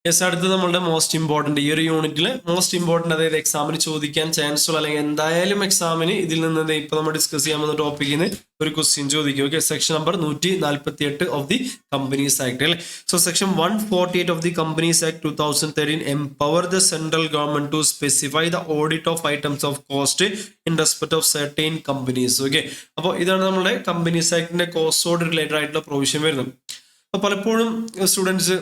Yes, അടുത്ത് നമ്മളുടെ most important ഈ ഒരു യൂണിറ്റിൽ മോസ്റ്റ് ഇമ്പോർട്ടന്റ്, അതായത് എക്സാമിന് ചോദിക്കാൻ ചാൻസ് ഉള്ള അല്ലെങ്കിൽ എന്തായാലും എക്സാമിന് ഇതിൽ നിന്ന് ഇപ്പൊ നമ്മൾ ഡിസ്കസ് ചെയ്യാൻ പോകുന്ന ടോപ്പിക്കിന് ഒരു ക്വസ്റ്റ്യൻ ചോദിക്കും. Okay, section number 148 of the companies act അല്ലെ. So section 148 of the companies act 2013 empower the central government to specify the audit of items of cost in respect of certain companies. Okay, അപ്പോൾ ഇതാണ് നമ്മുടെ companies ആക്ടിന്റെ കോസ്റ്റോട് related ആയിട്ടുള്ള provision വരുന്നത്. അപ്പൊ പലപ്പോഴും സ്റ്റുഡൻസ്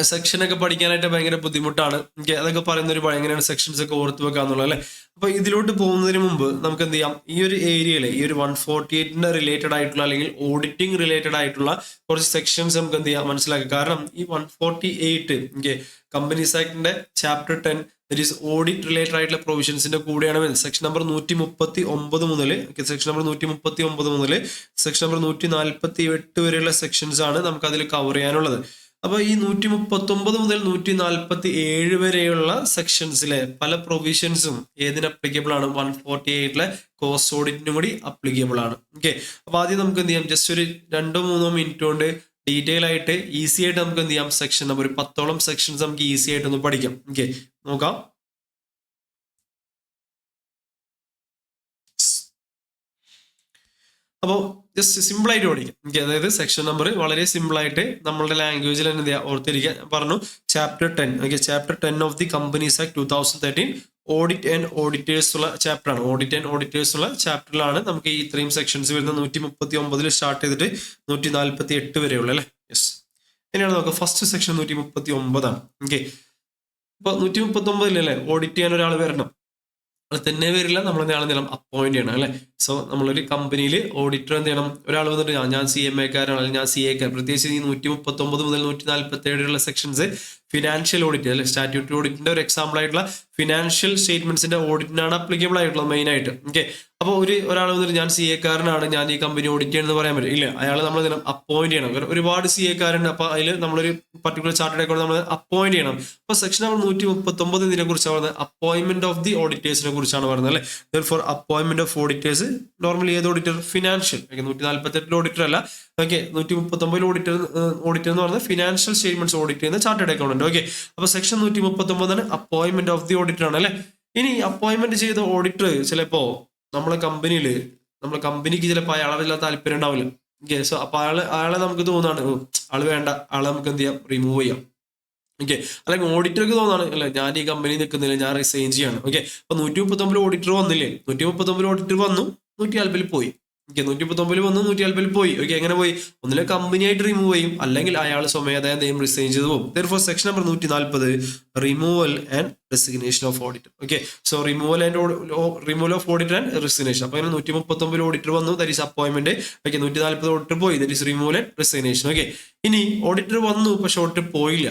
സെക്ഷനൊക്കെ പഠിക്കാനായിട്ട് ഭയങ്കര ബുദ്ധിമുട്ടാണ്. അതൊക്കെ പറയുന്ന ഒരു എങ്ങനെയാണ് സെക്ഷൻസ് ഒക്കെ ഓർത്ത് വെക്കാന്നുള്ളത് അല്ലെ. അപ്പൊ ഇതിലോട്ട് പോകുന്നതിന് മുമ്പ് നമുക്ക് എന്ത് ചെയ്യാം, ഈ ഒരു ഏരിയയിലെ ഈ ഒരു 148 റിലേറ്റഡ് ആയിട്ടുള്ള അല്ലെങ്കിൽ ഓഡിറ്റിംഗ് റിലേറ്റഡ് ആയിട്ടുള്ള കുറച്ച് സെക്ഷൻസ് നമുക്ക് എന്ത് ചെയ്യാം മനസ്സിലാക്കാം. കാരണം ഈ 148 കമ്പനീസ് ആക്ടിന്റെ chapter 10 that is audit related ആയിട്ടുള്ള പ്രൊവിഷൻസിന്റെ കൂടെയാണ് വരുന്നത്. സെക്ഷൻ നമ്പർ 139 മുതൽ സെക്ഷൻ നമ്പർ 139 മുതൽ സെക്ഷൻ നമ്പർ 148 വരെയുള്ള സെക്ഷൻസ് ആണ് നമുക്ക് അതിൽ കവർ ചെയ്യാനുള്ളത്. അപ്പൊ ഈ 139 മുതൽ 147 വരെയുള്ള സെക്ഷൻസിലെ പല പ്രൊവിഷൻസും ഏതിന് അപ്ലിക്കബിൾ ആണ്? 148 കോസ്റ്റ് ഓഡിറ്റിനും കൂടി അപ്ലിക്കബിൾ ആണ്. ഓക്കെ, അപ്പൊ ആദ്യം നമുക്ക് എന്ത് ചെയ്യാം, ജസ്റ്റ് ഒരു 2-3 മിനിറ്റ് കൊണ്ട് ഡീറ്റെയിൽ ആയിട്ട് ഈസി ആയിട്ട് നമുക്ക് എന്ത് ചെയ്യാം, സെക്ഷൻ നമ്പർ ഒരു 10ഓളം സെക്ഷൻസ് നമുക്ക് ഈസി ആയിട്ട് ഒന്ന് പഠിക്കാം. ഓക്കെ, നോക്കാം. അപ്പോൾ ജസ്റ്റ് സിമ്പിൾ ആയിട്ട് പഠിക്കാം. അതായത് സെക്ഷൻ നമ്പർ വളരെ സിമ്പിൾ ആയിട്ട് നമ്മളുടെ ലാംഗ്വേജിൽ തന്നെ എന്ത് ചെയ്യുക, ഓർത്തിരിക്കാൻ പറഞ്ഞു. Chapter 10 chapter 10 of the companies act 2013 audit and auditors ഉള്ള ചാപ്റ്റർ ആണ്. ഓഡിറ്റ് ആൻഡ് ഓഡിറ്റേഴ്സ് ഉള്ള ചാപ്റ്ററിലാണ് നമുക്ക് ഈ ഇത്രയും സെക്ഷൻസ് വരുന്നത്. 139 സ്റ്റാർട്ട് ചെയ്തിട്ട് 148 വരെയുള്ള അല്ലെ. യെസ്, ഇനിയാണ് നോക്കുക. ഫസ്റ്റ് സെക്ഷൻ 139 ആണ്. ഓക്കെ, അപ്പൊ 139 ഓഡിറ്റ് ചെയ്യാൻ ഒരാൾ വരണം. അത് തന്നെ വരില്ല, നമ്മൾ എന്താണ് അപ്പോയിന്റ് ചെയ്യണം അല്ലെ. സോ നമ്മളൊരു കമ്പനിയിൽ ഓഡിറ്റർ എന്ത് ചെയ്യണം, ഒരാൾ വന്നിട്ട് ഞാൻ CMA കാരാണ് അല്ലെങ്കിൽ ഞാൻ CA കാരൻ. പ്രത്യേകിച്ച് ഈ 139 മുതൽ 147 സെക്ഷൻസ് ഫിനാൻഷ്യൽ ഓഡിറ്റ് അല്ലെ, സ്റ്റാറ്റ്യൂട്ടറി ഓഡിറ്റിന്റെ ഒരു എക്സാമ്പിൾ ആയിട്ടുള്ള ഫിനാൻഷ്യൽ സ്റ്റേറ്റ്മെന്റ്സിന്റെ ഓഡിറ്റിനാണ് അപ്ലിക്കബിൾ ആയിട്ടുള്ളത് മെയിൻ ആയിട്ട്. ഓക്കെ, അപ്പോൾ ഒരാൾ വന്നിട്ട് ഞാൻ CA കാരനാണ്, ഞാൻ ഈ കമ്പനി ഓഡിറ്റ് ചെയ്യണമെന്ന് പറയാൻ പറ്റും ഇല്ല. അയാൾ നമ്മൾ അപ്പോയിന്റ് ചെയ്യണം. കാരണം ഒരുപാട് CA കാരുണ്ട്. അപ്പൊ അതിൽ നമ്മളൊരു പർട്ടിക്കുലർ ചാർട്ടേഡ് അക്കൗണ്ട് നമ്മൾ അപ്പോയിന്റ് ചെയ്യണം. അപ്പൊ സെക്ഷൻ നമ്പർ 139 ഇതിനെ കുറിച്ചാണ് പറയുന്നത്. അപ്പോയിന്റ്മെന്റ് ഓഫ് ദി ഓഡിറ്റേഴ്സിനെ കുറിച്ചാണ് പറയുന്നത് അല്ലെ. Four appointment of auditors normally ഏത് ഓഡിറ്റർ? ഫിനാൻഷ്യൽ. 148 ഓഡിറ്റർ അല്ല. ഓക്കെ, 139 ഓഡിറ്റർ എന്ന് പറയുന്നത് ഫിനാൻഷ്യൽ സ്റ്റേറ്റ്മെന്റ്സ് ഓഡിറ്റ് ചെയ്യുന്ന ചാർട്ടേഡ് അക്കൗണ്ടന്റ്. ഓക്കെ, അപ്പൊ section 139 appointment of the auditor ആണ് അല്ലെ. ഇനി അപ്പോയിന്റ്മെന്റ് ചെയ്ത ഓഡിറ്റർ ചിലപ്പോ നമ്മളെ കമ്പനിക്ക് ചിലപ്പോൾ അയാളെ വല്ല താല്പര്യം ഉണ്ടാവില്ല. ഓക്കെ, സോ അപ്പൊ അയാളെ നമുക്ക് തോന്നാണ് ആള് വേണ്ട, ആളെ നമുക്ക് എന്ത് ചെയ്യാം, റിമൂവ് ചെയ്യാം. ഓക്കെ, അല്ലെങ്കിൽ ഓഡിറ്റർക്ക് തോന്നാണ് അല്ലെ ഞാൻ ഈ കമ്പനി നിൽക്കുന്നില്ല, ഞാൻ റിസൈൻ ചെയ്യാണ്. ഓക്കെ, അപ്പൊ 139 ഓഡിറ്റർ വന്നില്ലേ, 139 ഓഡിറ്റർ വന്നു, 140 പോയി. ഓക്കെ, 139 വന്നു, 140 പോയി. ഓക്കെ, എങ്ങനെ പോയി? ഒന്നിലെ കമ്പനിയായിട്ട് റിമൂവ് ചെയ്യും, അല്ലെങ്കിൽ അയാൾ സ്വമേധയാ എന്തെങ്കിലും റിസൈൻ ചെയ്ത് പോകും. Therefore section number 140 removal and resignation of auditor. Okay, so removal of auditor and resignation. അപ്പൊ അങ്ങനെ 139 ഓഡിറ്റർ വന്നു, that is appointment. Okay, 140 auditor പോയി, that is removal and resignation. Okay, ഇനി ഓഡിറ്റർ വന്നു പക്ഷെ ഓഡിറ്റർ പോയില്ല.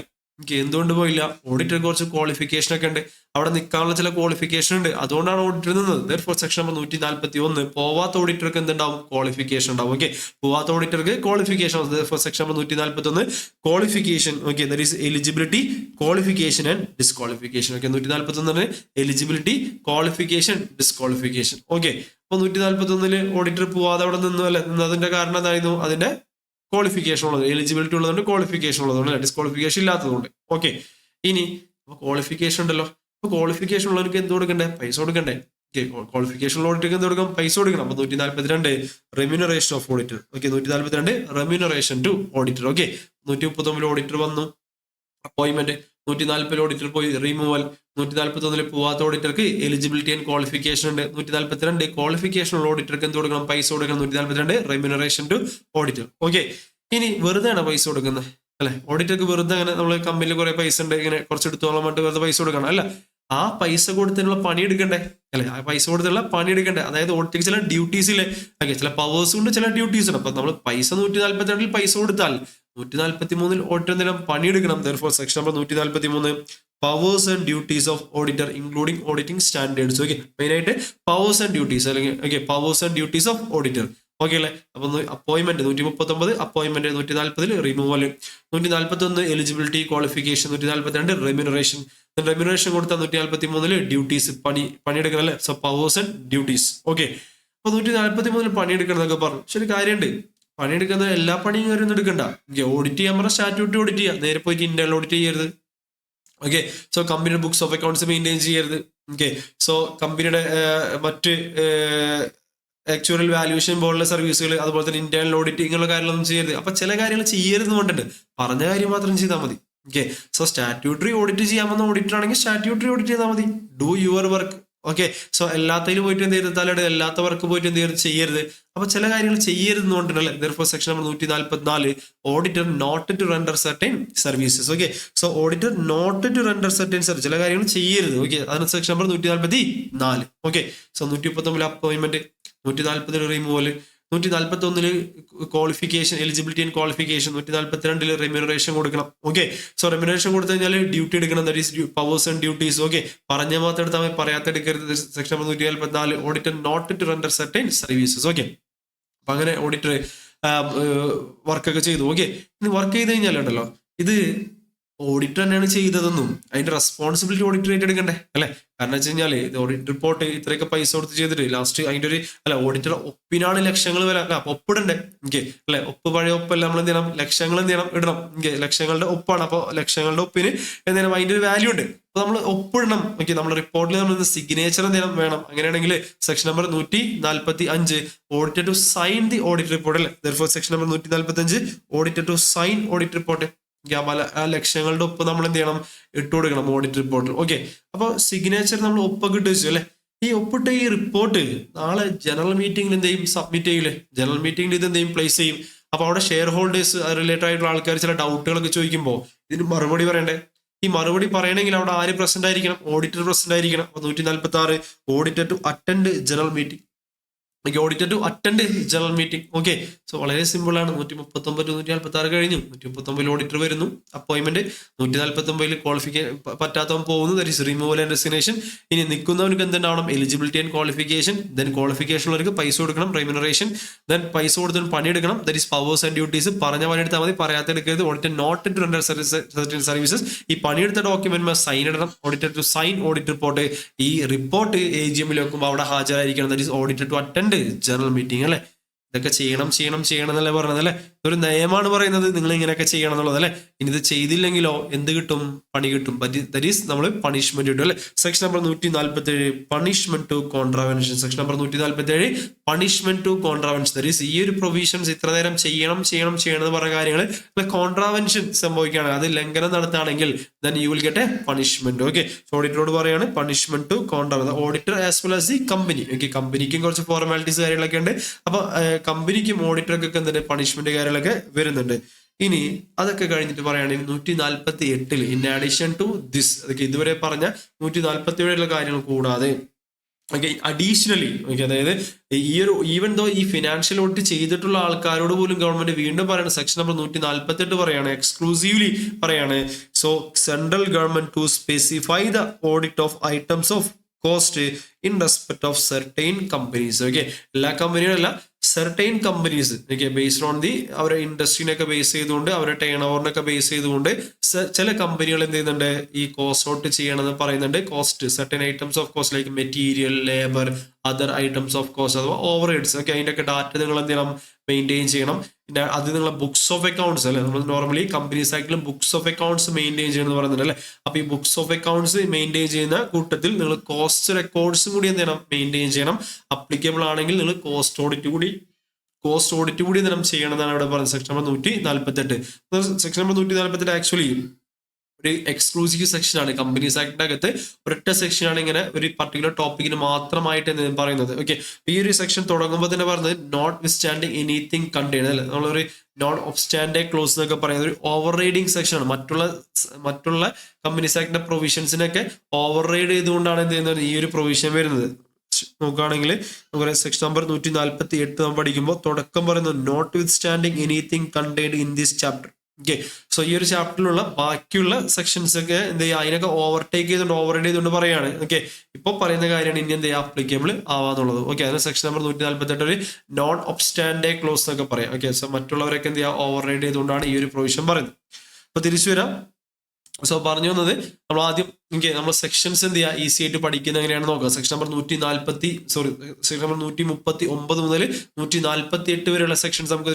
എന്തുകൊണ്ട് പോയില്ല? ഓഡിറ്റർ കുറച്ച് ക്വാളിഫിക്കേഷൻ ഒക്കെ ഉണ്ട്, അവിടെ നിൽക്കാനുള്ള ചില ക്വാളിഫിക്കേഷൻ ഉണ്ട്, അതുകൊണ്ടാണ് ഓഡിറ്റർ നിന്നത്. ദെർഫോർ സെക്ഷൻ നമ്പർ 141 പോവാത്ത ഓഡിറ്റർക്ക് എന്തുണ്ടാവും? ക്വാളിഫിക്കേഷൻ ഉണ്ടാവും. ഓക്കെ, പോവാത്ത ഓഡിറ്റർക്ക് qualification. Therefore section number 141 qualification. Okay, that is eligibility, qualification and disqualification. Okay, 141 eligibility, qualification, disqualification. Okay, അപ്പൊ 141 ഓഡിറ്റർ പോവാതെ അവിടെ നിന്നു അല്ലെ. നിന്നതിന്റെ കാരണം എന്തായിരുന്നു? അതിന്റെ ക്വാളിഫിക്കേഷൻ ഉള്ളത്, എലിജിബിലിറ്റി ഉള്ളതുകൊണ്ട്, ക്വാളിഫിക്കേഷൻ ഉള്ളതുകൊണ്ട്, ഡിസ്ക്വാളിഫിക്കേഷൻ ഇല്ലാത്തതുകൊണ്ട്. ഓക്കെ, ഇനി ക്വാളിഫിക്കേഷൻ ഉണ്ടല്ലോ. അപ്പൊ ക്വാളിഫിക്കേഷൻ ഉള്ളവർക്ക് എന്ത് കൊടുക്കണ്ടേ? പൈസ കൊടുക്കണ്ടേ? ക്വാളിഫിക്കേഷൻ ഉള്ള ഓഡിറ്റർക്ക് എന്ത് കൊടുക്കണം? പൈസ കൊടുക്കണം. അപ്പൊ 142 remuneration of auditor. Okay, 142 remuneration to auditor. Okay, 139 auditor വന്നു, അപ്പോയിന്റ്മെന്റ്. 140 ഓഡിറ്റർ പോയി, റിമൂവൽ. 141 പോവാത്ത ഓഡിറ്റർക്ക് എലിജിബിലിറ്റി ആൻഡ് ക്വാളിഫിക്കേഷൻ ഉണ്ട്. 142 ക്വാളിഫിക്കേഷൻ ഉള്ള ഓഡിറ്റർക്ക് എന്ത് കൊടുക്കണം? പൈസ കൊടുക്കണം. 142 റെമ്യൂണറേഷൻ ടു ഓഡിറ്റർ. ഓക്കെ, ഇനി വെറുതെയാണ് പൈസ കൊടുക്കുന്നത് അല്ലെ. ഓഡിറ്റർക്ക് വെറുതെ അങ്ങനെ നമ്മൾ കമ്പനിയിൽ കുറെ പൈസ ഉണ്ട്, ഇങ്ങനെ കുറച്ചെടുത്തോളം വേണ്ടി വെറുതെ പൈസ കൊടുക്കണം അല്ല. ആ പൈസ കൊടുത്തതിനുള്ള പണി എടുക്കണ്ടേ അല്ലെ. ആ പൈസ കൊടുത്തുള്ള പണി എടുക്കണ്ടേ. അതായത് ഓഡിറ്റർക്ക് ചില ഡ്യൂട്ടീസ് ഇല്ലേ, ഓക്കെ, ചില പവേഴ്സ് ഉണ്ട്, ചില ഡ്യൂട്ടീസ് ഉണ്ട്. അപ്പൊ നമ്മൾ പൈസ 142 പൈസ കൊടുത്താൽ 143 ഓഡിറ്റർ എന്തെങ്കിലും പണിയെടുക്കണം. Therefore section number 143 powers and duties of auditor including auditing standards. Okay, main ആയിട്ട് പവേഴ്സ് ആൻഡ് ഡ്യൂട്ടീസ് അല്ലെങ്കിൽ okay powers and duties of auditor. Okay അല്ലെ. അപ്പൊ appointment 139 appointment, 140 removal, 141 eligibility, qualification, 142 remuneration. Remuneration കൊടുത്താൽ 143 duties, പണിയെടുക്കണം അല്ലെ. So powers and duties. Okay, അപ്പൊ 143 പണിയെടുക്കണം എന്നൊക്കെ പറഞ്ഞു. ശരി, കാര്യമുണ്ട്. പണിയെടുക്കുന്ന എല്ലാ പണിയും കാര്യമൊന്നും എടുക്കണ്ട. ഓഡിറ്റ് ചെയ്യാൻ പറഞ്ഞാൽ സ്റ്റാറ്റ്യൂട്ടറി ഓഡിറ്റ് ചെയ്യാം, നേരെ പോയിട്ട് ഇന്റേണൽ ഓഡിറ്റ് ചെയ്യരുത്. ഓക്കെ. സോ കമ്പനിയുടെ ബുക്സ് ഓഫ് അക്കൗണ്ട്സ് മെയിൻറ്റെയിൻ ചെയ്യരുത്. ഓക്കെ. സോ കമ്പനിയുടെ മറ്റ് ആക്ച്വറൽ വാല്യൂഷൻ പോലുള്ള സർവീസുകൾ, അതുപോലെ തന്നെ ഇന്റേണൽ ഓഡിറ്റ്, ഇങ്ങനെയുള്ള കാര്യങ്ങളൊന്നും ചെയ്യരുത്. അപ്പൊ ചില കാര്യങ്ങൾ ചെയ്യരുത് കൊണ്ടുണ്ട്, പറഞ്ഞ കാര്യം മാത്രം ചെയ്താൽ മതി. ഓക്കെ. സോ സ്റ്റാറ്റ്യൂട്ടറി ഓഡിറ്റ് ചെയ്യാമെന്ന ഓഡിറ്റർ ആണെങ്കിൽ സ്റ്റാറ്റ്യൂട്ടറി ഓഡിറ്റ് ചെയ്താൽ മതി. Do your work. Okay. So എല്ലാത്തിലും പോയിട്ട് എന്ത് ചെയ്യരുത്, തലയുടെ എല്ലാത്ത വർക്ക് പോയിട്ട് എന്ത് ചെയ്യരുത്, ചെയ്യരുത്. അപ്പൊ ചില കാര്യങ്ങൾ ചെയ്യരുത് കൊണ്ടുണ്ടല്ലേ. therefore section number 144 auditor not to render certain services. Okay. So auditor not to render certain service, ചില കാര്യങ്ങൾ ചെയ്യരുത്. ഓക്കെ. അതിന് section number 144. Okay. So 139 appointment, 140 removal, 141 qualification, eligibility and qualification, 142 remuneration കൊടുക്കണം. ഓക്കെ. സോ റെമ്യൂണറേഷൻ കൊടുത്തു കഴിഞ്ഞാൽ duty എടുക്കണം, that is powers and duties. Okay. പറഞ്ഞ മാത്രം എടുത്താൽ മതി, പറയാത്ത എടുക്കരുത്. Section number 144 auditor not to render certain services. Okay. അപ്പൊ അങ്ങനെ ഓഡിറ്റർ വർക്കൊക്കെ ചെയ്തു. ഓക്കെ. ഇനി വർക്ക് ചെയ്ത് കഴിഞ്ഞാലുണ്ടല്ലോ, ഇത് ഓഡിറ്റർ തന്നെയാണ് ചെയ്തതെന്നും അതിന്റെ റെസ്പോൺസിബിലിറ്റി ഓഡിറ്റർ ഏറ്റെടുക്കണ്ടേ അല്ലെ. കാരണം വെച്ച് കഴിഞ്ഞാല് ഇത് ഓഡിറ്റ് റിപ്പോർട്ട് ഇത്രയൊക്കെ പൈസ കൊടുത്ത് ചെയ്തിട്ട് ലാസ്റ്റ് അതിന്റെ ഒരു അല്ല ഒപ്പിനാണ് ലക്ഷങ്ങൾ വില. അല്ല അപ്പൊ ഒപ്പിടണ്ടേ. ഓക്കെ. അല്ലെ, ഒപ്പ് പഴയ ഒപ്പല്ല, നമ്മൾ എന്ത് ചെയ്യണം, ലക്ഷങ്ങൾ എന്ത് ചെയ്യണം, ഇടണം. ഓക്കെ. ലക്ഷങ്ങളുടെ ഒപ്പാണ്. അപ്പൊ ലക്ഷങ്ങളുടെ ഒപ്പിന് എന്ത് ചെയ്യണം, അതിന്റെ ഒരു വാല്യൂ ഉണ്ട്. അപ്പൊ നമ്മൾ ഒപ്പിടണം. ഓക്കെ. നമ്മുടെ റിപ്പോർട്ടിൽ നമ്മൾ സിഗ്നേച്ചർ എന്ത് ചെയ്യണം, വേണം. അങ്ങനെയാണെങ്കിൽ section number 145 auditor to sign the audit report അല്ലെ. therefore section number 145 auditor to sign audit report. ആ ലക്ഷ്യങ്ങളുടെ ഒപ്പ് നമ്മൾ എന്ത് ചെയ്യണം, ഇട്ട് കൊടുക്കണം ഓഡിറ്റ് റിപ്പോർട്ടിൽ. ഓക്കെ. അപ്പൊ സിഗ്നേച്ചർ നമ്മൾ ഒപ്പൊക്കെ ഇട്ട് വെച്ചു അല്ലെ. ഈ ഒപ്പിട്ട ഈ റിപ്പോർട്ട് നാളെ ജനറൽ മീറ്റിംഗിൽ എന്ത് ചെയ്യും, സബ്മിറ്റ് ചെയ്യൂലേ. ജനറൽ മീറ്റിംഗിൽ ഇത് എന്ത് ചെയ്യും, പ്ലേസ് ചെയ്യും. അപ്പൊ അവിടെ ഷെയർ ഹോൾഡേഴ്സ് റിലേറ്റഡ് ആയിട്ടുള്ള ആൾക്കാർ ചില ഡൗട്ടുകളൊക്കെ ചോദിക്കുമ്പോൾ ഇതിന് മറുപടി പറയണ്ടേ. ഈ മറുപടി പറയണമെങ്കിൽ അവിടെ ആര് പ്രസന്റ് ആയിരിക്കണം, ഓഡിറ്റർ പ്രസന്റ് ആയിരിക്കണം. അപ്പൊ 146 auditor to attend general meeting. Auditor to attend general meeting. Okay. So വളരെ സിമ്പിൾ ആണ്. 139 146 കഴിഞ്ഞു. 139 ഓഡിറ്റർ വരുന്നു, അപ്പോയിന്റ്മെന്റ്. 149 ക്വാളിഫിക്കേഷൻ പറ്റാത്തവൻ പോകുന്നു, that is removal and resignation. ഇനി നിൽക്കുന്നവർക്ക് എന്തുണ്ടാവണം, eligibility and qualification. Then qualification ഉള്ളവർക്ക് പൈസ കൊടുക്കണം, റെമ്യൂണറേഷൻ. ദെൻ പൈസ കൊടുത്തവൻ പണിയെടുക്കണം, that is powers and duties. പറഞ്ഞ പണിയെടുത്താൽ മതി, പറയാത്ത എടുക്കരുത്. Auditor not to render certain services. ഈ പണിയെടുത്ത ഡോക്യുമെന്റ് സൈൻ ഇടണം. Auditor to sign audit report. ഈ റിപ്പോർട്ട് AGM-ൽ വെക്കുമ്പോൾ അവിടെ ഹാജരായിരിക്കണം, that is auditor to attend general meeting അല്ലെ. ഇതൊക്കെ ചെയ്യണം എന്നല്ലേ പറഞ്ഞത് അല്ലെ. ഒരു നയമാണ് പറയുന്നത് നിങ്ങൾ ഇങ്ങനെയൊക്കെ ചെയ്യണം എന്നുള്ളത് അല്ലെ. ഇനി ഇത് ചെയ്തില്ലെങ്കിലോ എന്ത് കിട്ടും, പണി കിട്ടും. ദാറ്റ് ഈസ് നമ്മൾ പണിഷ്മെന്റ് കിട്ടും അല്ലെ. Section number 147 punishment to contravention. Section number 147 punishment to contravention. That is ഈ ഒരു പ്രൊവിഷൻസ് ഇത്ര നേരം ചെയ്യണം എന്ന് പറഞ്ഞ കാര്യങ്ങൾ കോൺട്രാവെൻഷൻ സംഭവിക്കുകയാണ്, അത് ലംഘനം നടത്തുകയാണെങ്കിൽ then you will get a punishment. Okay. ഓഡിറ്ററോട് പറയാണ് punishment to contravention. Auditor as well as the company. Okay. കമ്പനിക്കും കുറച്ച് ഫോർമാലിറ്റീസ് കാര്യങ്ങളൊക്കെ ഉണ്ട്. അപ്പൊ കമ്പനിക്കും ഓഡിറ്റർക്കൊക്കെ എന്തുണ്ട്, പണിഷ്മെന്റ് കാര്യങ്ങളൊക്കെ വരുന്നുണ്ട്. ഇനി അതൊക്കെ കഴിഞ്ഞിട്ട് പറയുകയാണെങ്കിൽ 148 ഇൻ അഡീഷൻ ടു ദിസ്, അതൊക്കെ ഇതുവരെ പറഞ്ഞ 147 കാര്യങ്ങൾ കൂടാതെ ഓക്കെ അഡീഷണലി ഓക്കെ, അതായത് ഈ ഒരു ഈവൻ ദോ ഈ ഫിനാൻഷ്യൽ ഓഡിറ്റ് ചെയ്തിട്ടുള്ള ആൾക്കാരോട് പോലും ഗവൺമെന്റ് വീണ്ടും പറയാണ്, സെക്ഷൻ നമ്പർ 148 പറയാണ്, എക്സ്ക്ലൂസീവ്ലി പറയാണ്. So central government to specify the audit of items of cost in respect of certain companies. Okay. എല്ലാ കമ്പനികളും അല്ല, certain companies. Okay. Based on the അവരുടെ ഇൻഡസ്ട്രീനൊക്കെ ബേസ് ചെയ്തുകൊണ്ട് അവരുടെ ടേൺ ഓവറിനൊക്കെ ബേസ് ചെയ്തുകൊണ്ട് ചില കമ്പനികൾ എന്ത് ചെയ്യുന്നുണ്ട്, ഈ കോസ്റ്റ് ഔട്ട് ചെയ്യണമെന്ന് പറയുന്നുണ്ട്. Cost certain items of cost like material, labour, other items of cost അഥവാ ഓവർ ഹെഡ്സ്. ഓക്കെ. അതിന്റെ ഒക്കെ ഡാറ്റ നിങ്ങൾ എന്ത് ചെയ്യണം, മെയിൻറ്റെയിൻ ചെയ്യണം. പിന്നെ അത് നിങ്ങളെ ബുക്സ് ഓഫ് അക്കൗണ്ട്സ് അല്ലെ, നമ്മൾ നോർമലി കമ്പനീസ് ആയിട്ടും ബുക്സ് ഓഫ് അക്കൗണ്ട്സ് മെയിൻറ്റെയിൻ ചെയ്യണം എന്ന് പറയുന്നുണ്ട് അല്ലെ. അപ്പൊ ഈ ബുക്സ് ഓഫ് അക്കൗണ്ട്സ് മെയിൻറ്റെയിൻ ചെയ്യുന്ന കൂട്ടത്തിൽ നിങ്ങൾ കോസ്റ്റ് റെക്കോർഡ്സും കൂടി എന്ത് ചെയ്യണം, മെയിൻറ്റെയിൻ ചെയ്യണം. അപ്ലിക്കബിൾ ആണെങ്കിൽ നിങ്ങൾ കോസ്റ്റ് ഓഡിറ്റ് കൂടി എന്തെങ്കിലും ചെയ്യണം എന്നാണ് ഇവിടെ പറയുന്നത്. Section number 148. Section number 148 actually ഒരു എക്സ്ക്ലൂസീവ് സെക്ഷനാണ്. കമ്പനീസ് ആക്ടിന്റെ അകത്ത് ഒരൊറ്റ സെക്ഷനാണ് ഇങ്ങനെ ഒരു പർട്ടിക്കുലർ ടോപ്പിക്കിന് മാത്രമായിട്ട് പറയുന്നത്. ഓക്കെ. ഈ ഒരു സെക്ഷൻ തുടങ്ങുമ്പോൾ തന്നെ പറഞ്ഞത് നോട്ട് വിസ്റ്റാൻഡിങ് എനിത്തിങ് കണ്ടെയ്ൻ അല്ലെ, നമ്മളൊരു നോൺ ഒബ്സ്റ്റാൻഡ് ക്ലോസ് എന്നൊക്കെ പറയുന്നത് ഒരു ഓവർ റൈഡിങ് സെക്ഷനാണ്. മറ്റുള്ള കമ്പനീസ് ആക്ടിന്റെ പ്രൊവിഷൻസിനൊക്കെ ഓവർ റൈഡ് ചെയ്തുകൊണ്ടാണ് എന്ത് ചെയ്യുന്നത്, ഈ ഒരു പ്രൊവിഷൻ വരുന്നത്. നോക്കുകയാണെങ്കിൽ നമുക്ക് സെക്ഷൻ നമ്പർ 148 നമ്മൾ പഠിക്കുമ്പോൾ തുടക്കം പറയുന്നത് notwithstanding anything contained in this chapter. Okay. So ഈ ഒരു ചാപ്റ്ററിലുള്ള ബാക്കിയുള്ള സെക്ഷൻസ് ഒക്കെ എന്ത് ചെയ്യുക, അതിനൊക്കെ ഓവർടേക്ക് ചെയ്തുകൊണ്ട് പറയാണ്. ഓക്കെ. ഇപ്പൊ പറയുന്ന കാര്യമാണ് ഇനി എന്ത് ചെയ്യുക, ആപ്ലിക്കബിൾ ആവാന്നുള്ളത്. ഓക്കെ. അതിന് സെക്ഷൻ നമ്പർ 148 ഒരു നോൺ ഒബ്സ്റ്റാൻഡ് ക്ലോസ് എന്നൊക്കെ പറയാം. ഓക്കെ. സോ മറ്റുള്ളവരൊക്കെ എന്ത് ചെയ്യുക, ഓവർ റൈഡ് ചെയ്തുകൊണ്ടാണ് ഈ ഒരു പ്രൊവിഷൻ പറയുന്നത്. അപ്പൊ തിരിച്ചു വരാം. സോ പറഞ്ഞു വന്നത് നമ്മൾ ആദ്യം നമ്മൾ സെക്ഷൻസ് എന്ത് ചെയ്യുക ഈസി ആയിട്ട് പഠിക്കുന്നത് എങ്ങനെയാണ് നോക്കുക. സെക്ഷൻ നമ്പർ 139 മുതൽ 148 വരെയുള്ള സെക്ഷൻസ് നമുക്ക്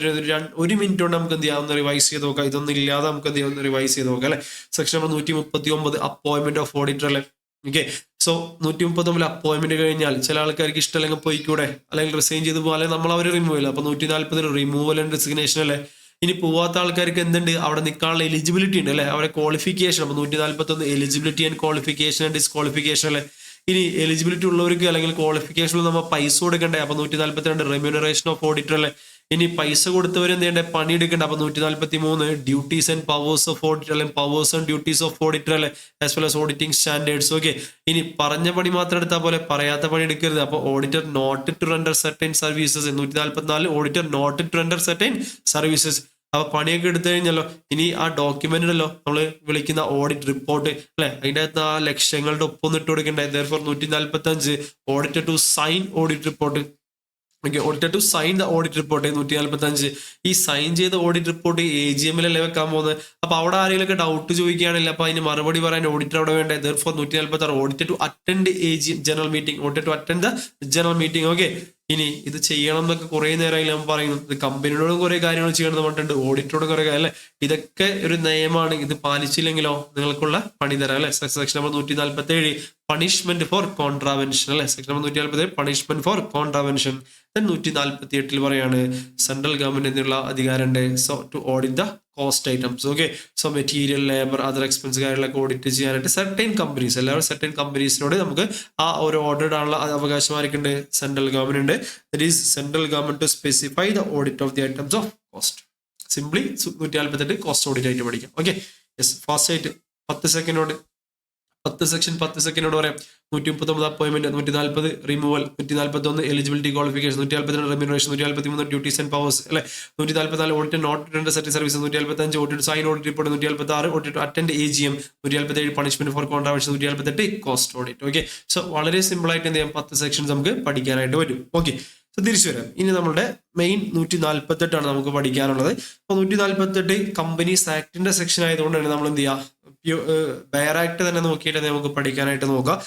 1 മിനിറ്റ് കൊണ്ട് നമുക്ക് എന്ത് ചെയ്യാം ഒന്ന് റിവൈസ് ചെയ്ത് നോക്കാം. ഇതൊന്നും ഇല്ലാതെ നമുക്ക് എന്ത് ചെയ്യാം ഒന്ന് റിവൈസ് ചെയ്ത് നോക്കാം അല്ലെ. Section number 139 appointment of auditor അല്ലെ. ഓക്കെ, സോ 139 അപ്പോയിന്റ്മെന്റ് കഴിഞ്ഞാൽ ചില ആൾക്കാർക്ക് ഇഷ്ടമല്ലെങ്കിൽ പോയിക്കൂടെ, അല്ലെങ്കിൽ റിസൈൻ ചെയ്ത് പോകുക, അല്ലെങ്കിൽ നമ്മൾ അവർ റിമൂവ് ചെയ്യില്ല. അപ്പൊ 140 റിമൂവൽ ആൻഡ് റെസിഗ്നേഷൻ അല്ലെ. ഇനി പോവാത്ത ആൾക്കാർക്ക് എന്തുണ്ട്, അവിടെ നിൽക്കാനുള്ള എലിജിബിലിറ്റി ഉണ്ട് അല്ലെ, അവരുടെ ക്വാളിഫിക്കേഷൻ. അപ്പൊ 141 eligibility and qualification and disqualification അല്ലെ. ഇനി എലിജിബിലിറ്റി ഉള്ളവർക്ക് അല്ലെങ്കിൽ ക്വാളിഫിക്കേഷനിൽ നമ്മൾ പൈസ കൊടുക്കണ്ടേ. അപ്പൊ 142 റെമ്യൂണറേഷൻ ഓഫ് ഓഡിറ്റർ അല്ലെ. ഇനി പൈസ കൊടുത്തവർ എന്ത് ചെയ്യണ്ടേ, പണി എടുക്കണ്ട. അപ്പൊ 143 duties and powers of auditor അല്ലെങ്കിൽ powers and duties of auditor അല്ലെ, as well as auditing standards. Okay, ഇനി പറഞ്ഞ പണി മാത്രം എടുത്താൽ പോലെ പറയാത്ത പണി എടുക്കരുത്. അപ്പൊ auditor not to render certain services. 144 auditor not to render certain services. അപ്പൊ പണിയൊക്കെ എടുത്തു കഴിഞ്ഞല്ലോ, ഇനി ആ ഡോക്യുമെന്റ് ഉണ്ടല്ലോ നമ്മൾ വിളിക്കുന്ന ഓഡിറ്റ് റിപ്പോർട്ട് അല്ലെ, അതിന്റെ അകത്ത് ആ ലക്ഷ്യങ്ങളുടെ ഒപ്പം ഇട്ട് കൊടുക്കണ്ടേ. therefore 145 auditor to sign audit report. Okay, auditor to sign the audit report 145. ഈ സൈൻ ചെയ്ത ഓഡിറ്റ് റിപ്പോർട്ട് AGM അല്ലേ വെക്കാൻ പോകുന്നത്. അപ്പൊ അവിടെ ആരെങ്കിലും ഡൗട്ട് ചോദിക്കുകയാണെങ്കിൽ അപ്പൊ അതിന് മറുപടി പറയാൻ ഓഡിറ്റർ അവിടെ വേണ്ടേ. therefore 146 auditor to attend AGM general meeting. Auditor to attend the general meeting. Okay, ഇനി ഇത് ചെയ്യണം എന്നൊക്കെ കുറെ നേരമായി നമ്മൾ പറയുന്നു. ഇത് കമ്പനിയോടും കുറെ കാര്യങ്ങൾ ചെയ്യണം എന്ന് പറഞ്ഞിട്ടുണ്ട്, ഓഡിറ്ററോട് കുറെ കാര്യം അല്ലെ. ഇതൊക്കെ ഒരു നിയമമാണ്. ഇത് പാലിച്ചില്ലെങ്കിലോ നിങ്ങൾക്കുള്ള പണി തരാം അല്ലെ. Section number 147 punishment for contravention അല്ലെ. Section number 147 punishment for contravention. 148 പറയാണ് സെൻട്രൽ ഗവൺമെന്റ് എന്നുള്ള അധികാരമുണ്ട് so to audit the cost items. Okay, so material, labour, other expense കാര്യങ്ങളൊക്കെ ഓഡിറ്റ് ചെയ്യാനായിട്ട് സർട്ടൻ കമ്പനീസ്, എല്ലാവരും സർട്ടൻ കമ്പനീസിനോട് നമുക്ക് ആ ഒരു ഓർഡർ ഇടാനുള്ള അവകാശം ആർക്കുണ്ട്, സെൻട്രൽ ഗവൺമെന്റ് ഉണ്ട്. That is central government to specify the audit of the items of cost. Simply 148 cost audit ആയിട്ട് പഠിക്കാം. ഓക്കെ, യെസ്, ഫാസ്റ്റ് ആയിട്ട് 10 സെക്കൻഡോട് 10 സെക്കൻഡോട് പറയാം. 139 appointment, 140 removal, 141 eligibility qualification, 142 remuneration, 143 duties and powers അല്ലെ, 144 audit not render certain service, 145 audit sign audit report, 146 audit attend AGM, 147 punishment for contravention, 148 cost audit. Okay, so വളരെ simple ആയിട്ട് എന്ത് ചെയ്യാം 10 sections നമുക്ക് പഠിക്കാനായിട്ട് വരും. ഓക്കെ, സോ തിരിച്ചു വരാം. ഇനി നമ്മുടെ മെയിൻ 148 നമുക്ക് പഠിക്കാനുള്ളത്. അപ്പൊ 148 കമ്പനീസ് ആക്ടിന്റെ സെക്ഷൻ ആയതുകൊണ്ടാണ് നമ്മൾ എന്ത് ചെയ്യുക ബെയർ ആക്ട് തന്നെ നോക്കിയിട്ട് നമുക്ക് പഠിക്കാനായിട്ട് നോക്കാം.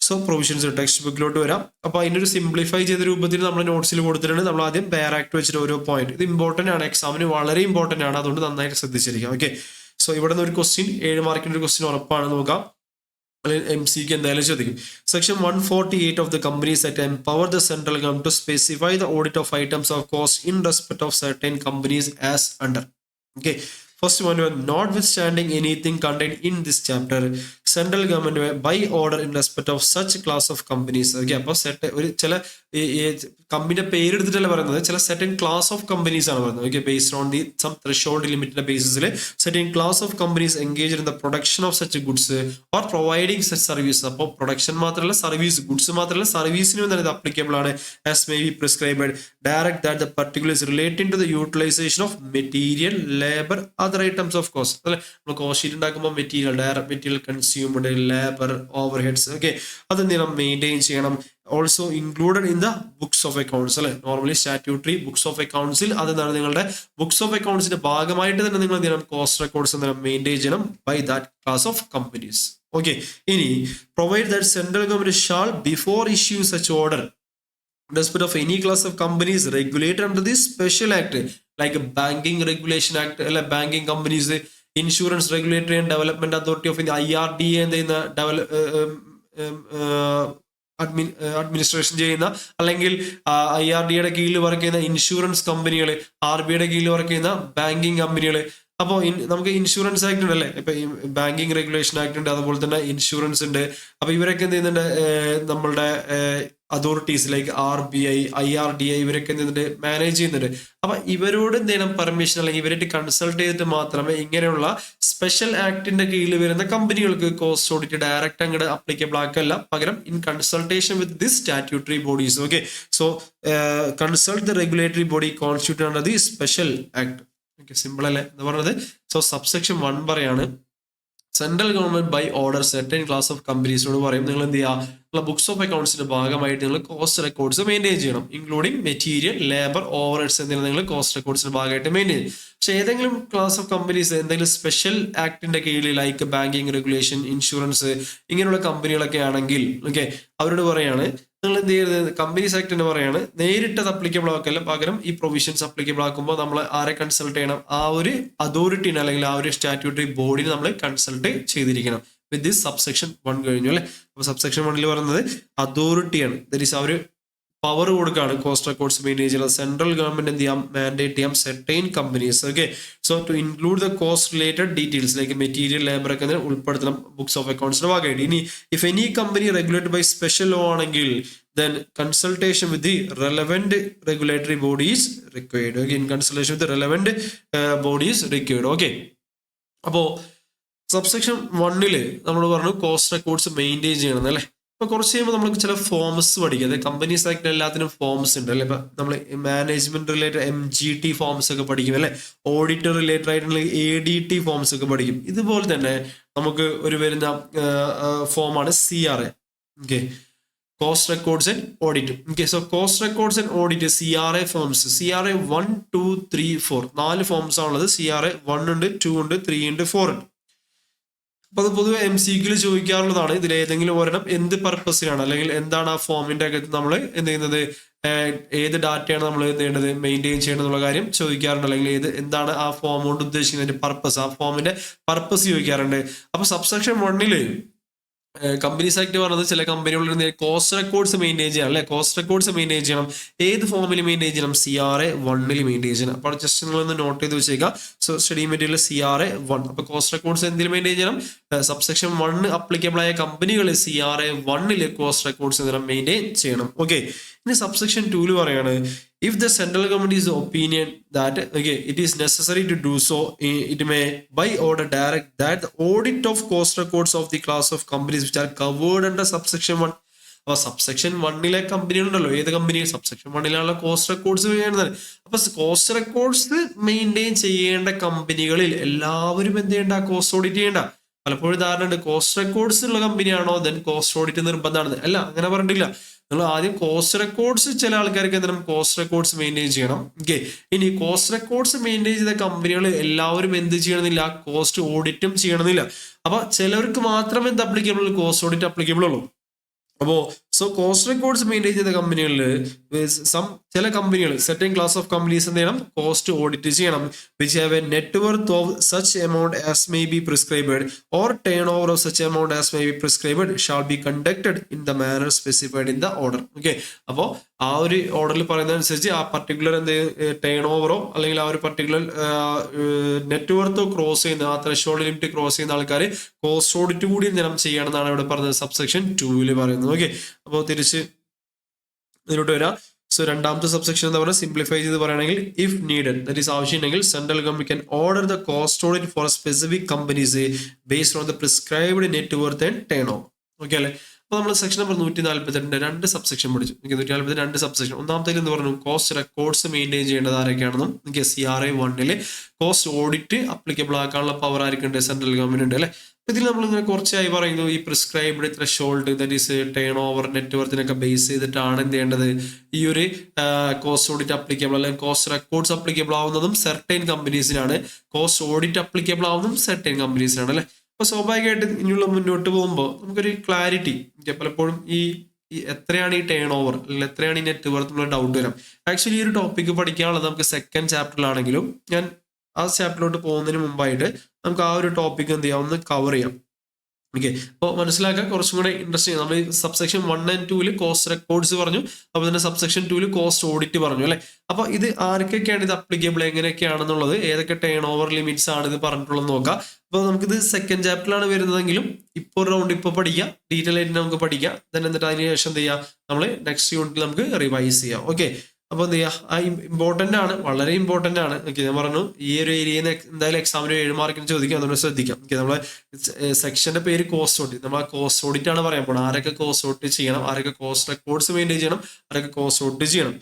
സോ പ്രൊവിഷൻസ് ടെക്സ്റ്റ് ബുക്കിലോട്ട് വരാം. അപ്പൊ അതിനൊരു സിംപ്ലിഫൈ ചെയ്ത രൂപത്തിൽ നമ്മൾ നോട്ട്സിൽ കൊടുത്തിട്ടുണ്ട്. നമ്മൾ ആദ്യം ബെയർ ആക്ട് വെച്ചിട്ട് ഓരോ പോയിന്റ്, ഇത് ഇമ്പോർട്ടന്റ് ആണ്, എക്സാമിന് വളരെ ഇമ്പോർട്ടന്റ് ആണ്, അതുകൊണ്ട് നന്നായിട്ട് ശ്രദ്ധിച്ചിരിക്കാം. ഓക്കെ, സോ ഇവിടെ നിന്ന് ഒരു ക്വസ്റ്റ്യൻ 7 മാർക്കിന്റെ ഒരു ക്വസ്റ്റ്യൻ ഉറപ്പാണ്, നോക്കാം. MCക്ക് എന്തായാലും ചോദിക്കും. Section 148 of the companies act empower the central government to specify the audit of items of cost in respect of certain companies as under. Okay, first one, notwithstanding anything contained in this chapter, central government by order in respect of such class of companies. Okay, അപ്പോൾ set ഒരു ചില കമ്പനിയുടെ പേര് എടുത്തിട്ടല്ല പറയുന്നത്, ചില certain class of companies ആണ് പറയുന്നത്. Okay, based on the some threshold ലിമിറ്റിന്റെ ബേസിസിൽ certain class of companies engage in the production of such goods or providing such service. അപ്പോൾ പ്രൊഡക്ഷൻ മാത്രമല്ല സർവീസ്, ഗുഡ്സ് മാത്രമല്ല സർവീസിനും തന്നെ ഇത് അപ്ലിക്കബിൾ ആണ്. As may be prescribed direct that the particulars relating to the utilisation of material, labour, other items of cost. അല്ലെ, നമ്മൾ cost sheet ഉണ്ടാക്കുമ്പോൾ material, direct material consumed, labour, overheads, okay, അത് എന്ത് ചെയ്യണം മെയിൻറ്റെയിൻ ചെയ്യണം. Also included in the books of accounts അല്ലെ. Normally statutory books of അക്കൗണ്ട്സിൽ അതെന്താണ് നിങ്ങളുടെ ബുക്സ് ഓഫ് അക്കൗണ്ട്സിന്റെ ഭാഗമായിട്ട് തന്നെ നിങ്ങൾ എന്ത് ചെയ്യണം കോസ്റ്റ് റെക്കോർഡ്സ് മെയിൻറ്റെയിൻ ചെയ്യണം by that class of companies. Okay, ഇനി provide that central government shall before issue such order in respect of any class of companies regulated under this special act, like a banking regulation act, banking companies, insurance regulatory and development authority of India, IRDA and administration ചെയ്യുന്ന അല്ലെങ്കിൽ IRDAയുടെ കീഴിൽ work ചെയ്യുന്ന insurance കമ്പനികൾ, RBIയുടെ കീഴിൽ work ചെയ്യുന്ന banking കമ്പനികൾ. അപ്പോൾ നമുക്ക് ഇൻഷുറൻസ് ആക്ട് ഉണ്ട് അല്ലെ, ഇപ്പൊ ബാങ്കിങ് റെഗുലേഷൻ ആക്ട് ഉണ്ട്, അതുപോലെ തന്നെ ഇൻഷുറൻസ് ഉണ്ട്. അപ്പൊ ഇവരൊക്കെ എന്ത് ചെയ്യുന്നുണ്ട്, നമ്മളുടെ അതോറിറ്റീസ് ലൈക്ക് RBI, IRDA ഇവരൊക്കെ എന്ത് ചെയ്യുന്നുണ്ട് മാനേജ് ചെയ്യുന്നുണ്ട്. അപ്പൊ ഇവരോട് എന്ത് ചെയ്യണം പെർമിഷൻ അല്ലെങ്കിൽ ഇവരായിട്ട് കൺസൾട്ട് ചെയ്തിട്ട് മാത്രമേ ഇങ്ങനെയുള്ള സ്പെഷ്യൽ ആക്ടിന്റെ കീഴിൽ വരുന്ന കമ്പനികൾക്ക് കോസ്റ്റ് ഓഡിറ്റ് ഡയറക്റ്റ് അങ്ങോട്ട് അപ്ലിക്കബിൾ ആക്കല്ല, പകരം in consultation with this statutory bodies. Okay, so consult the regulatory body constitute under the special act. Okay, simple അല്ലേ എന്ന് പറഞ്ഞത്. സോ സബ്സെക്ഷൻ 1 പറയാണ് central government by order certain class of കമ്പനീസിനോട് പറയും നിങ്ങൾ എന്ത് ചെയ്യുക ബുക്സ് ഓഫ് അക്കൗണ്ട്സിന്റെ ഭാഗമായിട്ട് നിങ്ങൾ കോസ്റ്റ് റെക്കോർഡ്സ് മെയിൻറ്റെയിൻ ചെയ്യണം, including material, labour, overheads എന്നിവ നിങ്ങൾ കോസ്റ്റ് റെക്കോർഡ്സിന്റെ ഭാഗമായിട്ട് മെയിൻറ്റെയിൻ ചെയ്യും. പക്ഷെ ഏതെങ്കിലും ക്ലാസ് ഓഫ് കമ്പനീസ് എന്തെങ്കിലും സ്പെഷ്യൽ ആക്ടിന്റെ കീഴിൽ ലൈക്ക് ബാങ്കിങ് റെഗുലേഷൻ, ഇൻഷുറൻസ് ഇങ്ങനെയുള്ള കമ്പനികളൊക്കെ ആണെങ്കിൽ ഓക്കെ, അവരോട് പറയാണ് നിങ്ങൾ എന്ത് ചെയ്യരുത്, കമ്പനീസ് ആക്ട് എന്ന് പറയാണ് നേരിട്ട് അത് അപ്ലിക്കബിൾ ആക്കല്ല, പകരം ഈ പ്രൊവിഷൻസ് അപ്ലിക്കബിൾ ആക്കുമ്പോൾ നമ്മൾ ആരെ കൺസൾട്ട് ചെയ്യണം, ആ ഒരു അതോറിറ്റിനെ അല്ലെങ്കിൽ ആ ഒരു സ്റ്റാറ്റ്യൂട്ടറി ബോഡിനെ നമ്മൾ കൺസൾട്ട് ചെയ്തിരിക്കണം. വിത്ത് ദിസ് സബ്സെക്ഷൻ 1 കഴിഞ്ഞു അല്ലെ. അപ്പൊ സബ്സെക്ഷൻ 1 പറയുന്നത് അതോറിറ്റിയാണ്, ദാറ്റ് ഈസ് ആ ഒരു പവർ കൊടുക്കുകയാണ് കോസ്റ്റ് റെക്കോർഡ്സ് മെയിൻറ്റെയിൻ ചെയ്യുന്നത്. സെൻട്രൽ ഗവൺമെന്റ് എന്ത് ചെയ്യാം, മാൻഡേറ്റ് ചെയ്യാം certain companies okay. So to include the cost related details like material, labour ഒക്കെ ഉൾപ്പെടുത്തണം ബുക്സ് ഓഫ് അക്കൗണ്ട്സിന്റെ ഭാഗമായിട്ട്. ഇനി if any company regulated by special law ആണെങ്കിൽ then consultation with the relevant regulatory body is required. Okay, in consultation with the relevant body is required. Okay, അപ്പോ subsection 1 നമ്മൾ പറഞ്ഞു cost records maintain ചെയ്യണം അല്ലേ. ഇപ്പൊ കുറച്ച് കഴിയുമ്പോൾ നമുക്ക് ചില ഫോംസ് പഠിക്കാം. അതായത് കമ്പനീസ് ആക്ട് എല്ലാത്തിനും ഫോംസ് ഉണ്ട് അല്ലെ. ഇപ്പൊ നമ്മൾ മാനേജ്മെന്റ് റിലേറ്റഡ് MGT ഫോംസ് ഒക്കെ പഠിക്കും അല്ലെ. ഓഡിറ്റർ റിലേറ്റഡ് ആയിട്ടുള്ള ADT ഫോംസ് ഒക്കെ പഠിക്കും. ഇതുപോലെ തന്നെ നമുക്ക് ഒരു വരുന്ന ഫോമാണ് CRA. Okay, cost records and audit. Okay, so cost records and audit CRA forms, CRA 1, 2, 3, 4 4 forms ആണുള്ളത്. CRA 1 ഉണ്ട്, 2 ഉണ്ട്, 3 ഉണ്ട്, 4 ഉണ്ട്. അപ്പൊ അത് പൊതുവെ MCQൽ ചോദിക്കാറുള്ളതാണ്. ഇതിൽ ഏതെങ്കിലും ഒരെണ്ണം എന്ത് പർപ്പസിനാണ് അല്ലെങ്കിൽ എന്താണ് ആ ഫോമിന്റെ അകത്ത് നമ്മൾ എന്ത് ചെയ്യുന്നത്, ഏത് ഡാറ്റയാണ് നമ്മൾ എന്ത് ചെയ്യേണ്ടത്, മെയിൻറ്റെയിൻ ചെയ്യണം എന്നുള്ള കാര്യം ചോദിക്കാറുണ്ട്. അല്ലെങ്കിൽ എന്താണ് ആ ഫോം കൊണ്ട് ഉദ്ദേശിക്കുന്നതിന്റെ പർപ്പസ്, ആ ഫോമിന്റെ പർപ്പസ് ചോദിക്കാറുണ്ട്. അപ്പൊ സബ്സെക്ഷൻ 1 കമ്പനീസ് ആക്ട് പറഞ്ഞത് ചില കമ്പനികളിൽ കോസ്റ്റ് റെക്കോർഡ്സ് മെയിൻറ്റെയിൻ ചെയ്യണം അല്ലെ. കോസ്റ്റ് റെക്കോർഡ്സ് മെയിൻറ്റെയിൻ ചെയ്യണം. ഏത് ഫോമിൽ മെയിൻറ്റെയിൻ ചെയ്യണം, CRA 1 മെയിൻറ്റെയിൻ ചെയ്യണം. അപ്പോൾ ജസ്റ്റ് നിങ്ങളൊന്ന് നോട്ട് ചെയ്ത് വെച്ചേക്കാം. So study material CRA 1. അപ്പൊ കോസ്റ്റ് റെക്കോർഡ്സ് എന്തിൽ മെയിൻറ്റെയിൻ ചെയ്യണം, സബ്സെക്ഷൻ 1 അപ്ലിക്കബിൾ ആയ കമ്പനികൾ CRA 1 കോസ്റ്റ് റെക്കോർഡ്സ് മെയിൻറ്റെയിൻ ചെയ്യണം. ഓക്കെ, ഇനി സബ്സെക്ഷൻ 2 പറയാണ് if the central government is the opinion that okay it is necessary to do so, it may by order direct that the audit of cost records of the class of companies which are covered under subsection 1. അപ്പൊ subsection 1 കമ്പനികളുണ്ടല്ലോ, ഏത് company, subsection 1 cost records ചെയ്യുന്നത്. അപ്പൊ cost records maintain ചെയ്യേണ്ട കമ്പനികളിൽ എല്ലാവരും എന്ത് ചെയ്യേണ്ട, cost audit ചെയ്യേണ്ട. പലപ്പോഴും ധാരണ ഉണ്ട് കോസ്റ്റ് റെക്കോർഡ്സ് ഉള്ള കമ്പനിയാണോ ദെൻ കോസ്റ്റ് ഓഡിറ്റ് നിർബന്ധമാണ്. അല്ല, അങ്ങനെ പറഞ്ഞിട്ടില്ല. നിങ്ങൾ ആദ്യം കോസ്റ്റ് റെക്കോർഡ്സ്, ചില ആൾക്കാർക്ക് എന്തെങ്കിലും കോസ്റ്റ് റെക്കോർഡ്സ് മെയിൻറ്റെയിൻ ചെയ്യണം. ഓക്കെ, ഇനി കോസ്റ്റ് റെക്കോർഡ്സ് മെയിൻറ്റെയിൻ ചെയ്ത കമ്പനികൾ എല്ലാവരും എന്ത് ചെയ്യണമെന്നില്ല, കോസ്റ്റ് ഓഡിറ്റും ചെയ്യണമെന്നില്ല. അപ്പൊ ചിലവർക്ക് മാത്രമേ എന്ത് അപ്ലിക്കബിൾ, കോസ്റ്റ് ഓഡിറ്റ് അപ്ലിക്കബിൾ ഉള്ളൂ. അപ്പോ സോ കോസ്റ്റ് റെക്കോർഡ്സ് മെയിൻറ്റെയിൻ ചെയ്ത കമ്പനികളിൽ ചില കമ്പനികൾ സെർട്ടൻ ക്ലാസ് ഓഫ് കമ്പനീസ് എന്ത് ചെയ്യണം, കോസ്റ്റ് ഓഡിറ്റ് ചെയ്യണം. Which have a net worth of such amount as may be prescribed or turnover of such amount as may be prescribed shall be conducted in the manner specified in the order. Okay, അപ്പോൾ ആ ഒരു ഓർഡറിൽ പറയുന്നതനുസരിച്ച് ആ particular എന്ത് turn ഓവറോ അല്ലെങ്കിൽ ആ ഒരു പർട്ടിക്കുലർ നെറ്റ് വರ್ತോ ക്രോസ് ചെയ്യുന്ന, ആ ത്രെഷോൾഡ് ലിമിറ്റ് ക്രോസ് ചെയ്യുന്ന ആൾക്കാർ കോസ്റ്റ് ഓഡിറ്റ് കൂടി എന്തെങ്കിലും ചെയ്യണമെന്നാണ് ഇവിടെ പറഞ്ഞത് സബ്സെക്ഷൻ 2 പറയുന്നത്. ഓക്കെ, അപ്പോൾ തിരിച്ച് ഇതിലോട്ട് വരാം. സോ രണ്ടാമത്തെ സബ്സെക്ഷൻ എന്താ പറയുക, സിംപ്ലിഫൈ ചെയ്ത് പറയുകയാണെങ്കിൽ ഇഫ് നീഡഡ്, ദാറ്റ് ഈസ് ആവശ്യമുണ്ടെങ്കിൽ central government can order the cost audit four specific companies based on the prescribed net worth and turn over. Okay അല്ലെ. അപ്പൊ നമ്മൾ സെക്ഷൻ നമ്പർ 142 2 സബ്സെക്ഷൻ പഠിച്ചു. 142 സബ്സെക്ഷൻ. ഒന്നാമത്തേൽ എന്ത് പറഞ്ഞു, കോസ്റ്റ് റെക്കോർഡ്സ് മെയിൻറ്റെയിൻ ചെയ്യേണ്ടത് ആരൊക്കെയാണെന്നും CRA 1 cost audit applicable ആക്കാനുള്ള power ആർക്കുണ്ട്, സെൻട്രൽ ഗവൺമെന്റ് ഉണ്ട് അല്ലെ. ഇതിൽ നമ്മൾ ഇങ്ങനെ കുറച്ചായി പറയുന്നു ഈ prescribed threshold, that is turnover, net വർത്തിനൊക്കെ ബേസ് ചെയ്തിട്ടാണ് എന്ത് ചെയ്യേണ്ടത്, ഈ ഒരു കോസ്റ്റ് ഓഡിറ്റ് അപ്ലിക്കബിൾ അല്ലെങ്കിൽ കോസ്റ്റ് റെക്കോർഡ്സ് അപ്ലിക്കബിൾ ആവുന്നതും സെർട്ടൈൻ കമ്പനീസിനാണ്, കോസ്റ്റ് ഓഡിറ്റ് അപ്ലിക്കബിൾ ആവുന്നതും സെർട്ടൈൻ കമ്പനീസിനാണ് അല്ലെ. അപ്പൊ സ്വാഭാവികമായിട്ട് ഇനിയുള്ള മുന്നോട്ട് പോകുമ്പോൾ നമുക്കൊരു ക്ലാരിറ്റി, പലപ്പോഴും ഈ എത്രയാണ് ഈ ടേൺ ഓവർ അല്ലെങ്കിൽ എത്രയാണ് ഈ നെറ്റ് വർത്ത് എന്നുള്ള ഡൗട്ട് വരാം. ആക്ച്വലി ഈ ഒരു ടോപ്പിക്ക് പഠിക്കാനുള്ളത് നമുക്ക് സെക്കൻഡ് ചാപ്റ്ററിലാണെങ്കിലും ഞാൻ ആ ചാപ്റ്ററിലോട്ട് പോകുന്നതിന് മുമ്പായിട്ട് നമുക്ക് ആ ഒരു ടോപ്പിക് എന്ത് ചെയ്യാം, ഒന്ന് കവർ ചെയ്യാം. ഓക്കെ, അപ്പോൾ മനസ്സിലാക്കാൻ കുറച്ചും കൂടെ ഇൻട്രസ്റ്റിംഗ്. നമ്മൾ സബ്സെക്ഷൻ 1 and 2 കോസ്റ്റ് റെക്കോർഡ്സ് പറഞ്ഞു, അപ്പോൾ തന്നെ സബ്സെക്ഷൻ 2 കോസ്റ്റ് ഓഡിറ്റ് പറഞ്ഞു അല്ലെ. അപ്പൊ ഇത് ആർക്കൊക്കെയാണ് ഇത് അപ്ലിക്കബിൾ, എങ്ങനെയൊക്കെയാണെന്നുള്ളത്, ഏതൊക്കെ ടേൺ ഓവർ ലിമിറ്റ്സ് ആണ് ഇത് പറഞ്ഞിട്ടുള്ളത് നോക്കാം. അപ്പോൾ നമുക്കിത് സെക്കൻഡ് ചാപ്റ്ററിലാണ് വരുന്നതെങ്കിലും ഇപ്പോൾ ഒരു റൗണ്ട് ഇപ്പോൾ പഠിക്കാം, ഡീറ്റെയിൽ ആയിട്ട് നമുക്ക് പഠിക്കാം. എന്നിട്ട് അതിന് ശേഷം എന്ത് ചെയ്യാം, നമ്മൾ നെക്സ്റ്റ് യൂണിറ്റിൽ നമുക്ക് റിവൈസ് ചെയ്യാം. ഓക്കെ, അപ്പൊ എന്ത് ചെയ്യാ, ആ ഇമ്പോർട്ടന്റ് ആണ്, വളരെ ഇമ്പോർട്ടന്റ് ആണ്. ഓക്കെ, ഞാൻ പറഞ്ഞു ഈ ഒരു ഏരിയയിൽ നിന്ന് എന്തായാലും എക്സാമിന് 7 മാർക്കിന് ചോദിക്കാം, അതുകൊണ്ട് ശ്രദ്ധിക്കാം. ഓക്കെ, നമ്മളെ സെക്ഷന്റെ പേര് കോസ്റ്റ് ഓഡിറ്റ്, നമ്മൾ ആ കോസ്റ്റ് ഓഡിറ്റ് ആണ് പറയാൻ പോകുന്നത്. ആരൊക്കെ കോസ്റ്റ് ഓഡിറ്റ് ചെയ്യണം, ആരൊക്കെ കോസ്റ്റ് റെക്കോർഡ്സ് മെയിൻറ്റെയിൻ ചെയ്യണം, ആരൊക്കെ കോസ്റ്റ് ഓഡിറ്റ് ചെയ്യണം.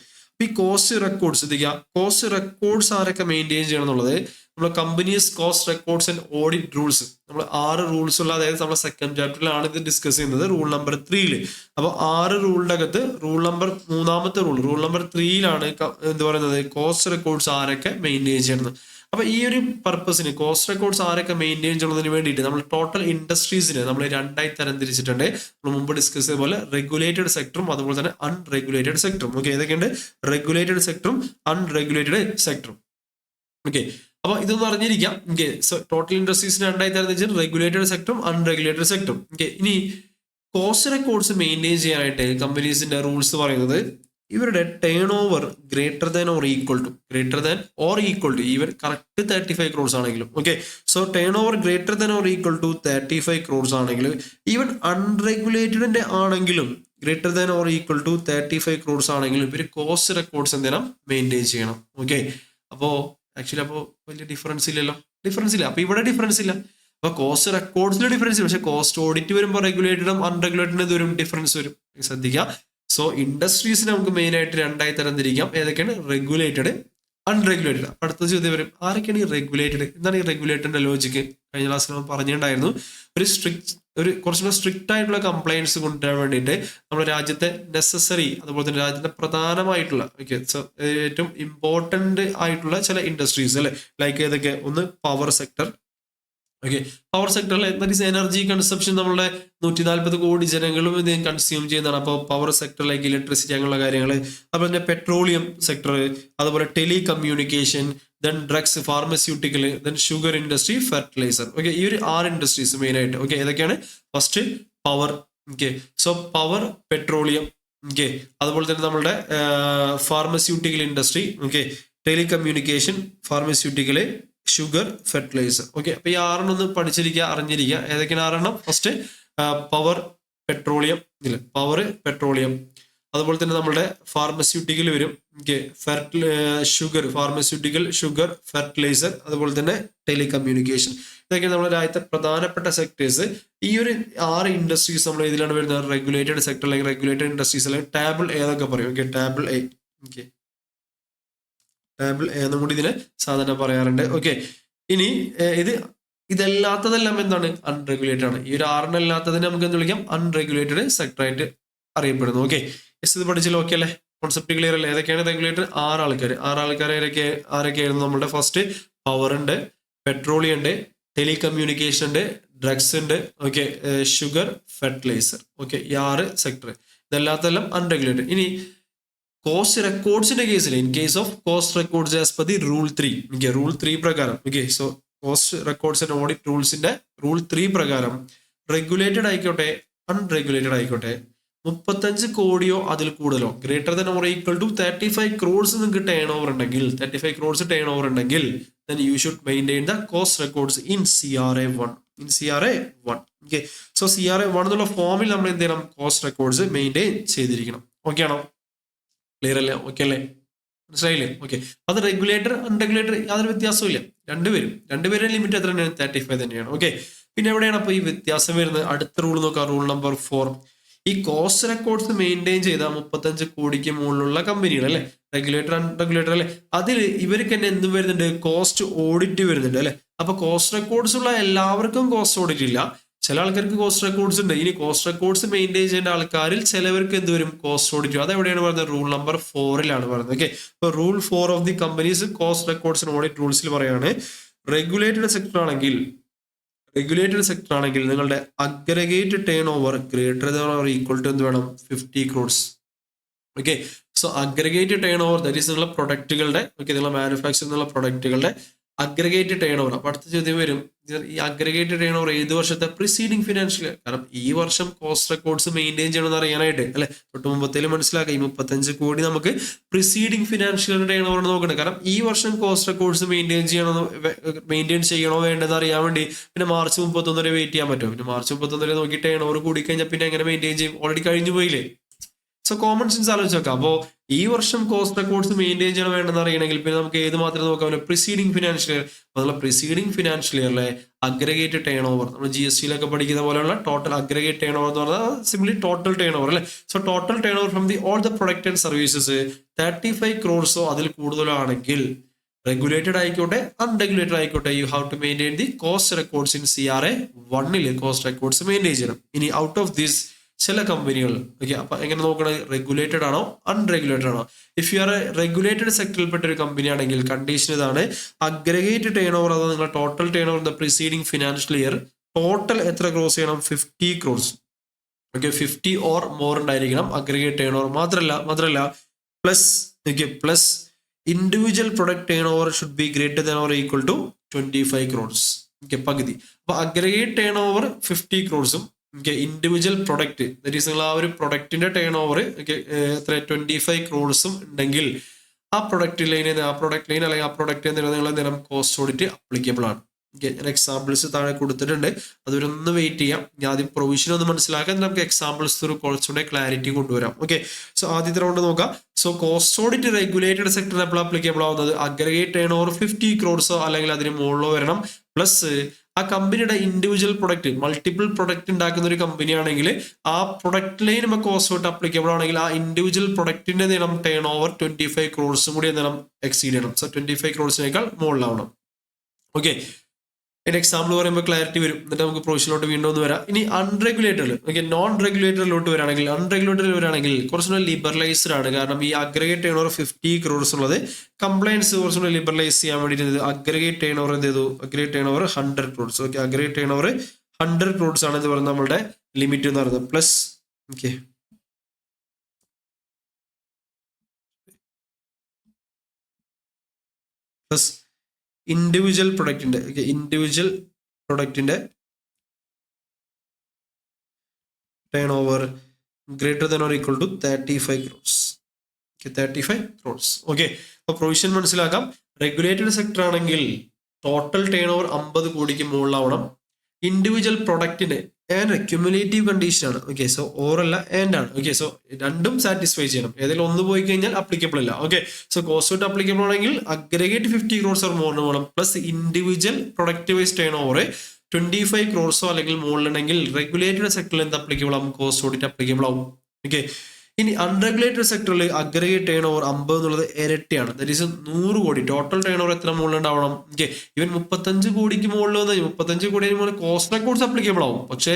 ഈ കോസ്റ്റ് റെക്കോർഡ്സ് ശ്രദ്ധിക്കുക, കോസ്റ്റ് റെക്കോർഡ്സ് ആരൊക്കെ മെയിൻറ്റെയിൻ ചെയ്യണം എന്നുള്ളത് നമ്മൾ companies cost records and audit rules, നമ്മൾ 6 റൂൾസ് ഉള്ള, അതായത് നമ്മുടെ സെക്കൻഡ് ചാപ്റ്ററിലാണ് ഇത് ഡിസ്കസ് ചെയ്യുന്നത്, റൂൾ നമ്പർ 3. അപ്പോൾ 6 റൂളിന്റെ അകത്ത് റൂൾ നമ്പർ 3-ാമത്തെ റൂൾ നമ്പർ 3-ലാണ് എന്ത് പറയുന്നത്, കോസ്റ്റ് റെക്കോർഡ്സ് ആരൊക്കെ മെയിൻറ്റെയിൻ ചെയ്യണം. അപ്പൊ ഈ ഒരു പർപ്പസിന് കോസ്റ്റ് റെക്കോർഡ്സ് ആരൊക്കെ മെയിൻറ്റെയിൻ ചെയ്യുന്നതിന് വേണ്ടിയിട്ട് നമ്മൾ ടോട്ടൽ ഇൻഡസ്ട്രീസിനെ നമ്മൾ 2ആയി തരംതിരിച്ചിട്ടുണ്ട്. നമ്മൾ മുമ്പ് ഡിസ്കസ് ചെയ്ത പോലെ റെഗുലേറ്റഡ് സെക്ടറും അതുപോലെ തന്നെ അൺറെഗുലേറ്റഡ് സെക്ടറും. ഓക്കെ, ഏതൊക്കെയുണ്ട്? റെഗുലേറ്റഡ് സെക്ടറും അൺറെഗുലേറ്റഡ് സെക്ടറും. ഓക്കെ, അപ്പൊ ഇതൊന്നും അറിഞ്ഞിരിക്കാം. ഓക്കെ, സോ ടോട്ടൽ ഇൻഡസ്ട്രീസിനെ 2ആയി തരംതിരിച്ചിട്ട് റെഗുലേറ്റഡ് സെക്ടറും അൺറെഗുലേറ്റഡ് സെക്ടറും. ഓക്കെ, ഇനി കോസ്റ്റ് റെക്കോർഡ്സ് മെയിൻറ്റെയിൻ ചെയ്യാനായിട്ട് കമ്പനീസിന്റെ റൂൾസ് പറയുന്നത് ഇവരുടെ turnover greater than or equal to even correct 35 crores ആണെങ്കിലും. Okay, so turnover greater than or equal to 35 crores ആണെങ്കിലും, ഈവൻ അൺറെഗുലേറ്റഡിന്റെ ആണെങ്കിലും greater than or equal to 35 crores ആണെങ്കിലും ഇവർ കോസ്റ്റ് റെക്കോർഡ്സ് എന്ത് ചെയ്യണം? മെയിൻറ്റെയിൻ ചെയ്യണം. ഓക്കെ, അപ്പോ ആക്ച്വലി അപ്പോൾ വലിയ ഡിഫറൻസ് ഇല്ലല്ലോ, ഡിഫറൻസ് ഇല്ല. അപ്പൊ ഇവിടെ ഡിഫറൻസ് ഇല്ല. അപ്പൊ കോസ്റ്റ് റെക്കോർഡ്സിൽ ഡിഫറൻസ് ഇല്ല, പക്ഷെ കോസ്റ്റ് ഓഡിറ്റ് വരുമ്പോൾ റെഗുലേറ്റഡും അൺറെഗുലേറ്റഡിനും ഇതുവരും ഡിഫറൻസ് വരും. ശ്രദ്ധിക്കുക. സോ ഇൻഡസ്ട്രീസിനെ നമുക്ക് മെയിൻ ആയിട്ട് 2ആയി തരംതിരിക്കാം. ഏതൊക്കെയാണ്? Regulated, unregulated. അടുത്ത ചോദ്യം വരും, ആരൊക്കെയാണ് ഈ റെഗുലേറ്റഡ്? എന്താണ് ഈ റെഗുലേറ്റഡിന്റെ ലോജിക്ക്? കഴിഞ്ഞ ക്ലാസ്സിൽ നമ്മൾ പറഞ്ഞിട്ടുണ്ടായിരുന്നു, ഒരു കുറച്ചുകൂടെ സ്ട്രിക്റ്റ് ആയിട്ടുള്ള കംപ്ലൈൻസ് കൊണ്ടുവരാൻ വേണ്ടിയിട്ട് നമ്മുടെ രാജ്യത്തെ നെസസറി, അതുപോലെ തന്നെ രാജ്യത്തെ പ്രധാനമായിട്ടുള്ള ഏറ്റവും ഇമ്പോർട്ടന്റ് ആയിട്ടുള്ള ചില ഇൻഡസ്ട്രീസ് അല്ലെ, ലൈക്ക് ഏതൊക്കെ? ഒന്ന് പവർ സെക്ടർ. ഓക്കെ, പവർ സെക്ടറിൽ എനർജി കൺസപ്ഷൻ നമ്മളുടെ 140 കോടി ജനങ്ങളും ഇത് കൺസ്യൂം ചെയ്യുന്നതാണ്. അപ്പോൾ പവർ സെക്ടറിലേക്ക് ഇലക്ട്രിസിറ്റി അങ്ങനെയുള്ള കാര്യങ്ങൾ, അതുപോലെ തന്നെ പെട്രോളിയം സെക്ടർ, അതുപോലെ telecommunication, then drugs, pharmaceutical, then sugar industry, fertiliser. Okay, ഈ ഒരു 6 ഇൻഡസ്ട്രീസ് മെയിൻ ആയിട്ട്. ഓക്കെ, ഏതൊക്കെയാണ്? First power. Okay, so power, petroleum. Okay, അതുപോലെ തന്നെ നമ്മളുടെ pharmaceutical industry. Okay, telecommunication, pharmaceutical, sugar, fertiliser. Okay, അപ്പൊ ഈ 6 ഒന്ന് പഠിച്ചിരിക്കുക, അറിഞ്ഞിരിക്കുക. ഏതൊക്കെയാണ് 6? ഫസ്റ്റ് പവർ, പെട്രോളിയം, ഇല്ല പവർ, പെട്രോളിയം, അതുപോലെ തന്നെ നമ്മുടെ ഫാർമസ്യൂട്ടിക്കൽ വരും. Okay, sugar, pharmaceutical, sugar, fertiliser, അതുപോലെ തന്നെ ടെലികമ്മ്യൂണിക്കേഷൻ. ഇതൊക്കെ നമ്മുടെ രാജ്യത്തെ പ്രധാനപ്പെട്ട സെക്ടേഴ്സ്. ഈ ഒരു 6 ഇൻഡസ്ട്രീസ് നമ്മൾ ഇതിലാണ് വരുന്നത്. റെഗുലേറ്റഡ് സെക്ടർ അല്ലെങ്കിൽ റെഗുലേറ്റഡ് ഇൻഡസ്ട്രീസ് അല്ലെങ്കിൽ ടാബിൾ എ എന്നൊക്കെ പറയും. Okay, table A. Okay, table എന്നും കൂടി ഇതിനെ സാധാരണ പറയാറുണ്ട്. ഓക്കെ, ഇനി ഇതല്ലാത്തതെല്ലാം എന്താണ്? അൺറെഗുലേറ്റഡ് ആണ്. ഈ ഒരു 6 അല്ലാത്തതിനെ നമുക്ക് എന്ത് വിളിക്കാം? അൺറെഗുലേറ്റഡ് സെക്ടർ ആയിട്ട് അറിയപ്പെടുന്നു. ഓക്കെ, ഇത് പഠിച്ചല്ലോ. ഓക്കെ അല്ലേ? കോൺസെപ്റ്റ് ക്ലിയർ അല്ലേ? ഏതൊക്കെയാണ് റെഗുലേറ്റഡ്? 6 ആൾക്കാർ. 6 ആൾക്കാർ ആരൊക്കെയായിരുന്നു? നമ്മുടെ ഫസ്റ്റ് പവർ ഉണ്ട്, പെട്രോളിയം ഉണ്ട്, ടെലികമ്മ്യൂണിക്കേഷൻ ഉണ്ട്, ഡ്രഗ്സ് ഉണ്ട്. Okay, sugar, fertiliser. ഓക്കെ, ഈ 6 സെക്ടർ. ഇതല്ലാത്തെല്ലാം അൺറെഗുലേറ്റഡ്. ഇനി കോസ്റ്റ് റെക്കോർഡ്സിന്റെ കേസിൽ, in case of cost records as per the rule 3. Okay, rule 3 പ്രകാരം. Okay, so cost records and audit റൂൾസിന്റെ റൂൾ 3 പ്രകാരം റെഗുലേറ്റഡ് ആയിക്കോട്ടെ അൺറെഗുലേറ്റഡ് ആയിക്കോട്ടെ 35 കോടിയോ അതിൽ കൂടുതലോ greater than or equal to 35 crores നിങ്ങൾക്ക് ടേൺ ഓവർ ഉണ്ടെങ്കിൽ 35 crores ടേൺ ഓവർ ഉണ്ടെങ്കിൽ then you should maintain the cost records in CRA 1. In CRA 1. Okay. So CRA 1 എന്നുള്ള ഫോമിൽ നമ്മൾ എന്ത് ചെയ്യണം? കോസ്റ്റ് റെക്കോർഡ്സ് മെയിൻറ്റെയിൻ ചെയ്തിരിക്കണം. ഓക്കെ ആണോ? ക്ലിയർ അല്ലേ? ഓക്കെ അല്ലേ? മനസ്സിലായില്ലേ? ഓക്കെ, അത് റെഗുലേറ്റർ അൺറെഗുലേറ്റർ യാതൊരു വ്യത്യാസവും ഇല്ല. രണ്ടുപേരും ലിമിറ്റ് എത്ര തന്നെയാണ്? 35 തന്നെയാണ്. ഓക്കെ, പിന്നെ എവിടെയാണ് അപ്പൊ ഈ വ്യത്യാസം വരുന്നത്? അടുത്ത റൂൾ നോക്കാം, റൂൾ നമ്പർ 4. ഈ കോസ്റ്റ് റെക്കോർഡ്സ് മെയിൻറ്റെയിൻ ചെയ്ത 35 കോടിക്ക് മുകളിലുള്ള കമ്പനികൾ അല്ലെ, റെഗുലേറ്റർ അൺറെഗുലേറ്റർ അല്ലെ, അതിൽ ഇവർക്ക് തന്നെ എന്തും വരുന്നുണ്ട്? കോസ്റ്റ് ഓഡിറ്റ് വരുന്നുണ്ട് അല്ലെ. അപ്പൊ കോസ്റ്റ് റെക്കോർഡ്സ് ഉള്ള എല്ലാവർക്കും കോസ്റ്റ് ഓഡിറ്റ് ഇല്ല, ചില ആൾക്കാർക്ക് കോസ്റ്റ് റെക്കോർഡ്സ് ഉണ്ട്. ഇനി കോസ്റ്റ് റെക്കോർഡ്സ് മെയിൻറ്റെയിൻ ചെയ്യേണ്ട ആൾക്കാരിൽ ചിലവർക്ക് എന്ത് വരും? Cost audit. അതെവിടെയാണ് പറയുന്നത്? റൂൾ നമ്പർ 4 പറയുന്നത്. ഓക്കെ, ഇപ്പൊ rule 4 of the companies cost records and audit റൂൾസിൽ പറയാണ്, റെഗുലേറ്റഡ് സെക്ടർ ആണെങ്കിൽ നിങ്ങളുടെ aggregate turnover greater than or equal to എന്ത് വേണം? 50 crores. Okay, so aggregate turnover that is നിങ്ങളുടെ പ്രൊഡക്റ്റുകളുടെ, ഓക്കെ, നിങ്ങളുടെ മാനുഫാക്ചർ എന്നുള്ള പ്രൊഡക്റ്റുകളുടെ അഗ്രഗേറ്റ് ടേൺ ഓവർ. അപ്പൊ അടുത്ത ചോദ്യം വരും, ഈ അഗ്രഗേറ്റ് ടേൺ ഓവർ ഏത് വർഷത്തെ? Preceding financial. കാരണം ഈ വർഷം കോസ്റ്റ് റെക്കോർഡ്സ് മെയിൻറ്റെയിൻ ചെയ്യണമെന്ന് അറിയാനായിട്ട് അല്ലെ, തൊട്ട് മുമ്പത്തേലും മനസ്സിലാക്കാം. ഈ 35 കോടി നമുക്ക് പ്രിസീഡിംഗ് ഫിനാൻഷ്യൽ ടേൺ ഓവർ നോക്കണം. കാരണം ഈ വർഷം കോസ്റ്റ് റെക്കോർഡ്സ് മെയിൻറ്റെയിൻ ചെയ്യണോ വേണ്ടതെന്ന് അറിയാൻ വേണ്ടി പിന്നെ മാർച്ച് 31 വരെ വെയിറ്റ് ചെയ്യാൻ പറ്റും. പിന്നെ മാർച്ച് 31 വരെ നോക്കി ടേൺ ഓവർ കൂടി കഴിഞ്ഞാൽ പിന്നെ എങ്ങനെ മെയിൻറ്റെയിൻ ചെയ്യും? ഓൾറെഡി കഴിഞ്ഞു പോയില്ലേ? സോ കോമൺ സെൻസ് ആലോചിച്ച് നോക്കാം. അപ്പോൾ ഈ വർഷം കോസ്റ്റ് റെക്കോർഡ്സ് മെയിൻറ്റെയിൻ ചെയ്യണം വേണ്ടെന്ന് അറിയണമെങ്കിൽ പിന്നെ നമുക്ക് ഏത് മാത്രം നോക്കാൻ പറ്റും, പ്രിസീഡിംഗ് ഫിനാൻഷ്യൽ ഇയർ. അതുള്ള പ്രിസീഡിംഗ് ഫിനാൻഷ്യൽ ഇയറിലെ അഗ്രഗേറ്റ് ടേൺ ഓവർ, നമ്മൾ GST പഠിക്കുന്ന പോലെയുള്ള ടോട്ടൽ അഗ്രഗേറ്റ് ടേൺ ഓവർ എന്ന് പറഞ്ഞാൽ സിംപ്ലി ടോട്ടൽ ടേൺ ഓവർ അല്ലെ. So total turnover from the all the product and services 35 crores അതിൽ കൂടുതലാണെങ്കിൽ, റെഗുലേറ്റഡ് ആയിക്കോട്ടെ അൺറെഗുലേറ്റഡ് ആയിക്കോട്ടെ, you have to maintain the cost records in CRA 1 cost records maintain ചെയ്യണം. ഇനി out of this ചില കമ്പനികൾ okay, അപ്പൊ എങ്ങനെ നോക്കണം, റെഗുലേറ്റഡ് ആണോ അൺറെഗുലേറ്റഡ് ആണോ. ഇഫ് യു ആർ റെഗുലേറ്റഡ് സെക്ടറിൽപ്പെട്ട ഒരു കമ്പനി ആണെങ്കിൽ കണ്ടീഷൻ ഇതാണ്, അഗ്രഗേറ്റ് ടേൺ ഓവർ അഥവാ നിങ്ങളുടെ total turnover the preceding financial year total എത്ര ക്രോസ് ചെയ്യണം, 50 crores. ഓക്കെ, 50 or more ഉണ്ടായിരിക്കണം അഗ്രഗേറ്റ് ടേൺ ഓവർ. മാത്രമല്ല plus individual product turnover should be greater than or equal to 25 crores. ഓക്കെ, പകുതി. അപ്പൊ aggregate turnover 50 crores individual product that is നിങ്ങൾ ആ ഒരു പ്രൊഡക്റ്റിന്റെ ടേൺ ഓവർ എത്ര 25 crores ഉണ്ടെങ്കിൽ ആ പ്രൊഡക്റ്റ് ലൈൻ അല്ലെങ്കിൽ ആ പ്രൊഡക്റ്റ് നിങ്ങൾ കോസ്റ്റ് ഓഡിറ്റ് അപ്ലിക്കബിൾ ആണ്. ഞാൻ എക്സാമ്പിൾസ് താഴെ കൊടുത്തിട്ടുണ്ട്, അതൊരൊന്ന് വെയിറ്റ് ചെയ്യാം. ഞാൻ ആദ്യം പ്രൊവിഷൻ ഒന്ന് മനസ്സിലാക്കാൻ നമുക്ക് എക്സാമ്പിൾസ് ത്രൂ കുറച്ചുകൂടെ ക്ലാരിറ്റി കൊണ്ടുവരാം. ഓക്കെ, സോ ആദ്യത്തെ റൗണ്ട് നോക്കാം. സോ കോസ്റ്റ് ഓഡിറ്റ് റെഗുലേറ്റഡ് സെക്ടറിൽ എപ്പോൾ അപ്ലിക്കബിൾ ആവുന്നത്, അഗ്രഗേറ്റ് ടേൺ ഓവർ 50 crores അല്ലെങ്കിൽ അതിന് മുകളിലോ വരണം. പ്ലസ് ആ കമ്പനിയുടെ ഇൻഡിവിജ്വൽ പ്രൊഡക്റ്റ്, മൾട്ടിപ്പിൾ പ്രൊഡക്റ്റ് ഉണ്ടാക്കുന്ന ഒരു കമ്പനി ആണെങ്കിൽ ആ പ്രൊഡക്റ്റ് ലൈൻ നമുക്ക് കോസ്റ്റ് ഓഡിറ്റ് അപ്ലിക്കബിൾ ആണെങ്കിൽ ആ ഇൻഡിവിജ്വൽ പ്രൊഡക്റ്റിന്റെ ടേൺ ഓവർ 25 crores കൂടി എക്സീഡ് ചെയ്യണം. So 25 crores മുകളിലാവണം. ഓക്കെ, അതിന്റെ എക്സാമ്പിൾ പറയുമ്പോൾ ക്ലാരിറ്റി വരും. എന്നിട്ട് നമുക്ക് പ്രൊവിഷനിലോട്ട് വീണ്ടും ഒന്ന് വരാം. ഇനി അൺറെഗുലേറ്റഡ് ഓക്കെ, നോൺ റെഗുലേറ്ററിലോട്ട് വരാണെങ്കിൽ കുറച്ചുകൂടെ ലിബറലൈസ്ഡ് ആണ്. കാരണം ഈ അഗ്രഗേറ്റ് ടേൺ ഓവർ 50 crores ഉള്ളത് കംപ്ലൈൻസ് കുറച്ചുകൂടെ ലിബറലൈസ് ചെയ്യാൻ വേണ്ടിയിട്ട് അഗ്രഗേറ്റ് ടേൺ ഓവർ എന്ത് ചെയ്തു, aggregate turnover 100 crores. Okay, aggregate turnover 100 crores ആണ് എന്ന് പറയുന്നത് നമ്മളുടെ ലിമിറ്റ് എന്ന് പറയുന്നത്. പ്ലസ് ഓക്കെ പ്ലസ് ഇൻഡിവിജ്വൽ പ്രൊഡക്റ്റിന്റെ turnover greater than or equal to 35 crores. 35 crores. Okay, അപ്പൊ പ്രൊവിഷൻ മനസ്സിലാക്കാം. റെഗുലേറ്റഡ് സെക്ടർ ആണെങ്കിൽ ടോട്ടൽ ടേൺ ഓവർ 50 കോടിക്ക് മുകളിലാവണം. ഇൻഡിവിജ്വൽ പ്രൊഡക്റ്റിന്റെ ആൻഡ് ക്യുമുലേറ്റീവ് കണ്ടീഷൻ ആണ്. ഓക്കെ, സോ ഓറല്ല ആൻഡ് ആണ്. ഓക്കെ, സോ രണ്ടും സാറ്റിസ്ഫൈ ചെയ്യണം. ഏതെങ്കിലും ഒന്ന് പോയി കഴിഞ്ഞാൽ അപ്ലിക്കബിൾ അല്ല. Okay, so cost audit applicable ആണെങ്കിൽ അഗ്രഗേറ്റ് 50 crores ഓർ മോറിന് വേണം. Plus individual product wise turnover 25 crores അല്ലെങ്കിൽ മുകളിലുണ്ടെങ്കിൽ റെഗുലേറ്റഡ് സെക്ടറിൽ എന്ത് അപ്ലിക്കബിൾ ആവും, കോസ്റ്റ് ഓഡിറ്റ് അപ്ലിക്കബിൾ ആവും. ഓക്കെ, ഇനി അൺറെഗുലേറ്റഡ് സെക്ടറിൽ അഗ്രഗേറ്റ് ടേൺ ഓവർ 50 എന്നുള്ളത് ഇരട്ടിയാണ്. ദാറ്റ് ഈസ് 100 കോടി. ടോട്ടൽ ടേൺ ഓവർ എത്ര മുകളിൽ ഉണ്ടാവണം, ഓക്കെ, ഇവൻ 35 കോടിക്ക് മുകളിൽ വന്നാൽ 35 കോടി കോസ്റ്റ് റെക്കോർഡ്സ് അപ്ലിക്കബിൾ ആവും. പക്ഷേ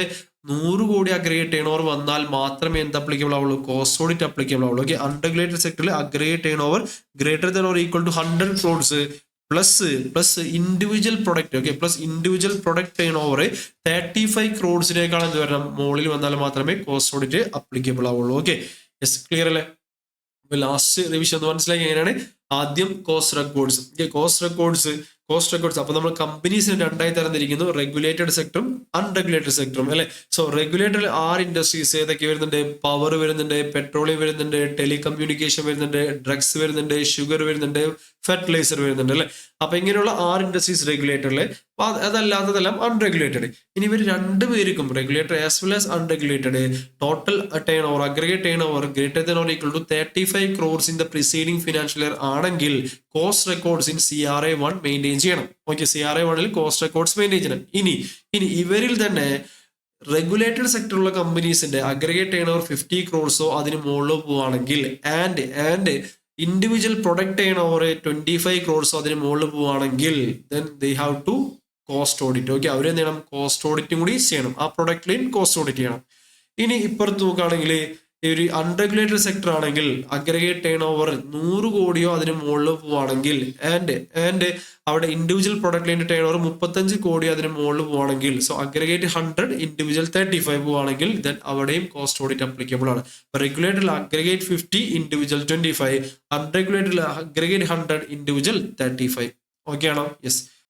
100 കോടി അഗ്രഗേറ്റ് ടേൺ ഓവർ വന്നാൽ മാത്രമേ എന്ത് അപ്ലിക്കബിൾ ആവുള്ളൂ, കോസ്റ്റ് ഓഡിറ്റ് അപ്ലിക്കബിൾ ആവുള്ളൂ. ഓക്കെ, അൺറെഗുലേറ്റഡ് സെക്ടറിൽ aggregate turnover greater than or equal to 100 crores plus individual product. Okay, plus individual product turnover 35 crores എന്ത് വരണം, മുകളിൽ വന്നാൽ മാത്രമേ കോസ്റ്റ് ഓഡിറ്റ് അപ്ലിക്കബിൾ ആവുള്ളൂ. ഓക്കെ, യെസ്, ക്ലിയർ അല്ലേ. ലാസ്റ്റ് റിവിഷൻ ഒന്ന് മനസ്സിലാക്കി എങ്ങനെയാണ്. ആദ്യം കോസ്റ്റ് റെക്കോർഡ്സ്. അപ്പൊ നമ്മൾ കമ്പനീസിന് രണ്ടായി തരംതിരിക്കുന്നു, റെഗുലേറ്റഡ് സെക്ടറും അൺറെഗുലേറ്റഡ് സെക്ടറും അല്ലെ. സോ റെഗുലേറ്റഡ് 6 ഇൻഡസ്ട്രീസ് ഏതൊക്കെ വരുന്നുണ്ട്, പവർ വരുന്നുണ്ട്, പെട്രോളിയം വരുന്നുണ്ട്, ടെലികമ്മ്യൂണിക്കേഷൻ വരുന്നുണ്ട്, ഡ്രഗ്സ് വരുന്നുണ്ട്, ഷുഗർ വരുന്നുണ്ട്, ഫെർട്ടിലൈസർ വരുന്നുണ്ട് അല്ലെ. അപ്പൊ ഇങ്ങനെയുള്ള 6 ഇൻഡസ്ട്രീസ് റെഗുലേറ്റഡില്, അതല്ലാത്തതെല്ലാം അൺറെഗുലേറ്റഡ്. ഇനി ഇവർ രണ്ടുപേർക്കും regulated as well as unregulated total turnover aggregate turnover greater than or equal to 35 crores in the preceding financial year ആണെങ്കിൽ cost records in CRA 1 maintain ചെയ്യണം. Okay, CRA 1 cost records maintain ചെയ്യണം. ഇനി ഇവരിൽ തന്നെ regulated സെക്ടറിലുള്ള കമ്പനീസിന്റെ aggregate turnover 50 crores അതിന് മുകളിലോ പോവുകയാണെങ്കിൽ and individual product turnover 25 crores അതിന് മുകളിൽ പോവുകയാണെങ്കിൽ then they have to cost audit. Okay, അവരെന്ത് ചെയ്യണം, കോസ്റ്റ് ഓഡിറ്റും കൂടി ചെയ്യണം. ആ പ്രൊഡക്റ്റ് ലൈൻ കോസ്റ്റ് ഓഡിറ്റ് ചെയ്യണം. ഇനി ഇപ്പുറത്ത് നോക്കുകയാണെങ്കിൽ ഒരു അൺറെഗുലേറ്റഡ് സെക്ടർ ആണെങ്കിൽ അഗ്രഗേറ്റ് ടേൺ ഓവർ 100 കോടിയോ അതിന് മുകളിൽ പോവുകയാണെങ്കിൽ ആൻഡ് അവിടെ ഇൻഡിവിജ്വൽ പ്രൊഡക്റ്റ് ലൈൻ്റെ ടേൺ ഓവർ 35 കോടിയോ അതിന് മുകളിൽ പോവുകയാണെങ്കിൽ, സോ അഗ്രഗേറ്റ് 100 ഇൻഡിവിജ്വൽ 35 പോവുകയാണെങ്കിൽ ദെൻ അവിടെയും കോസ്റ്റ് ഓഡിറ്റ് അപ്ലിക്കബിൾ ആണ്. Regulated aggregate 50 individual 25, unregulated aggregate 100 individual 35. Okay ആണോ? യെസ്.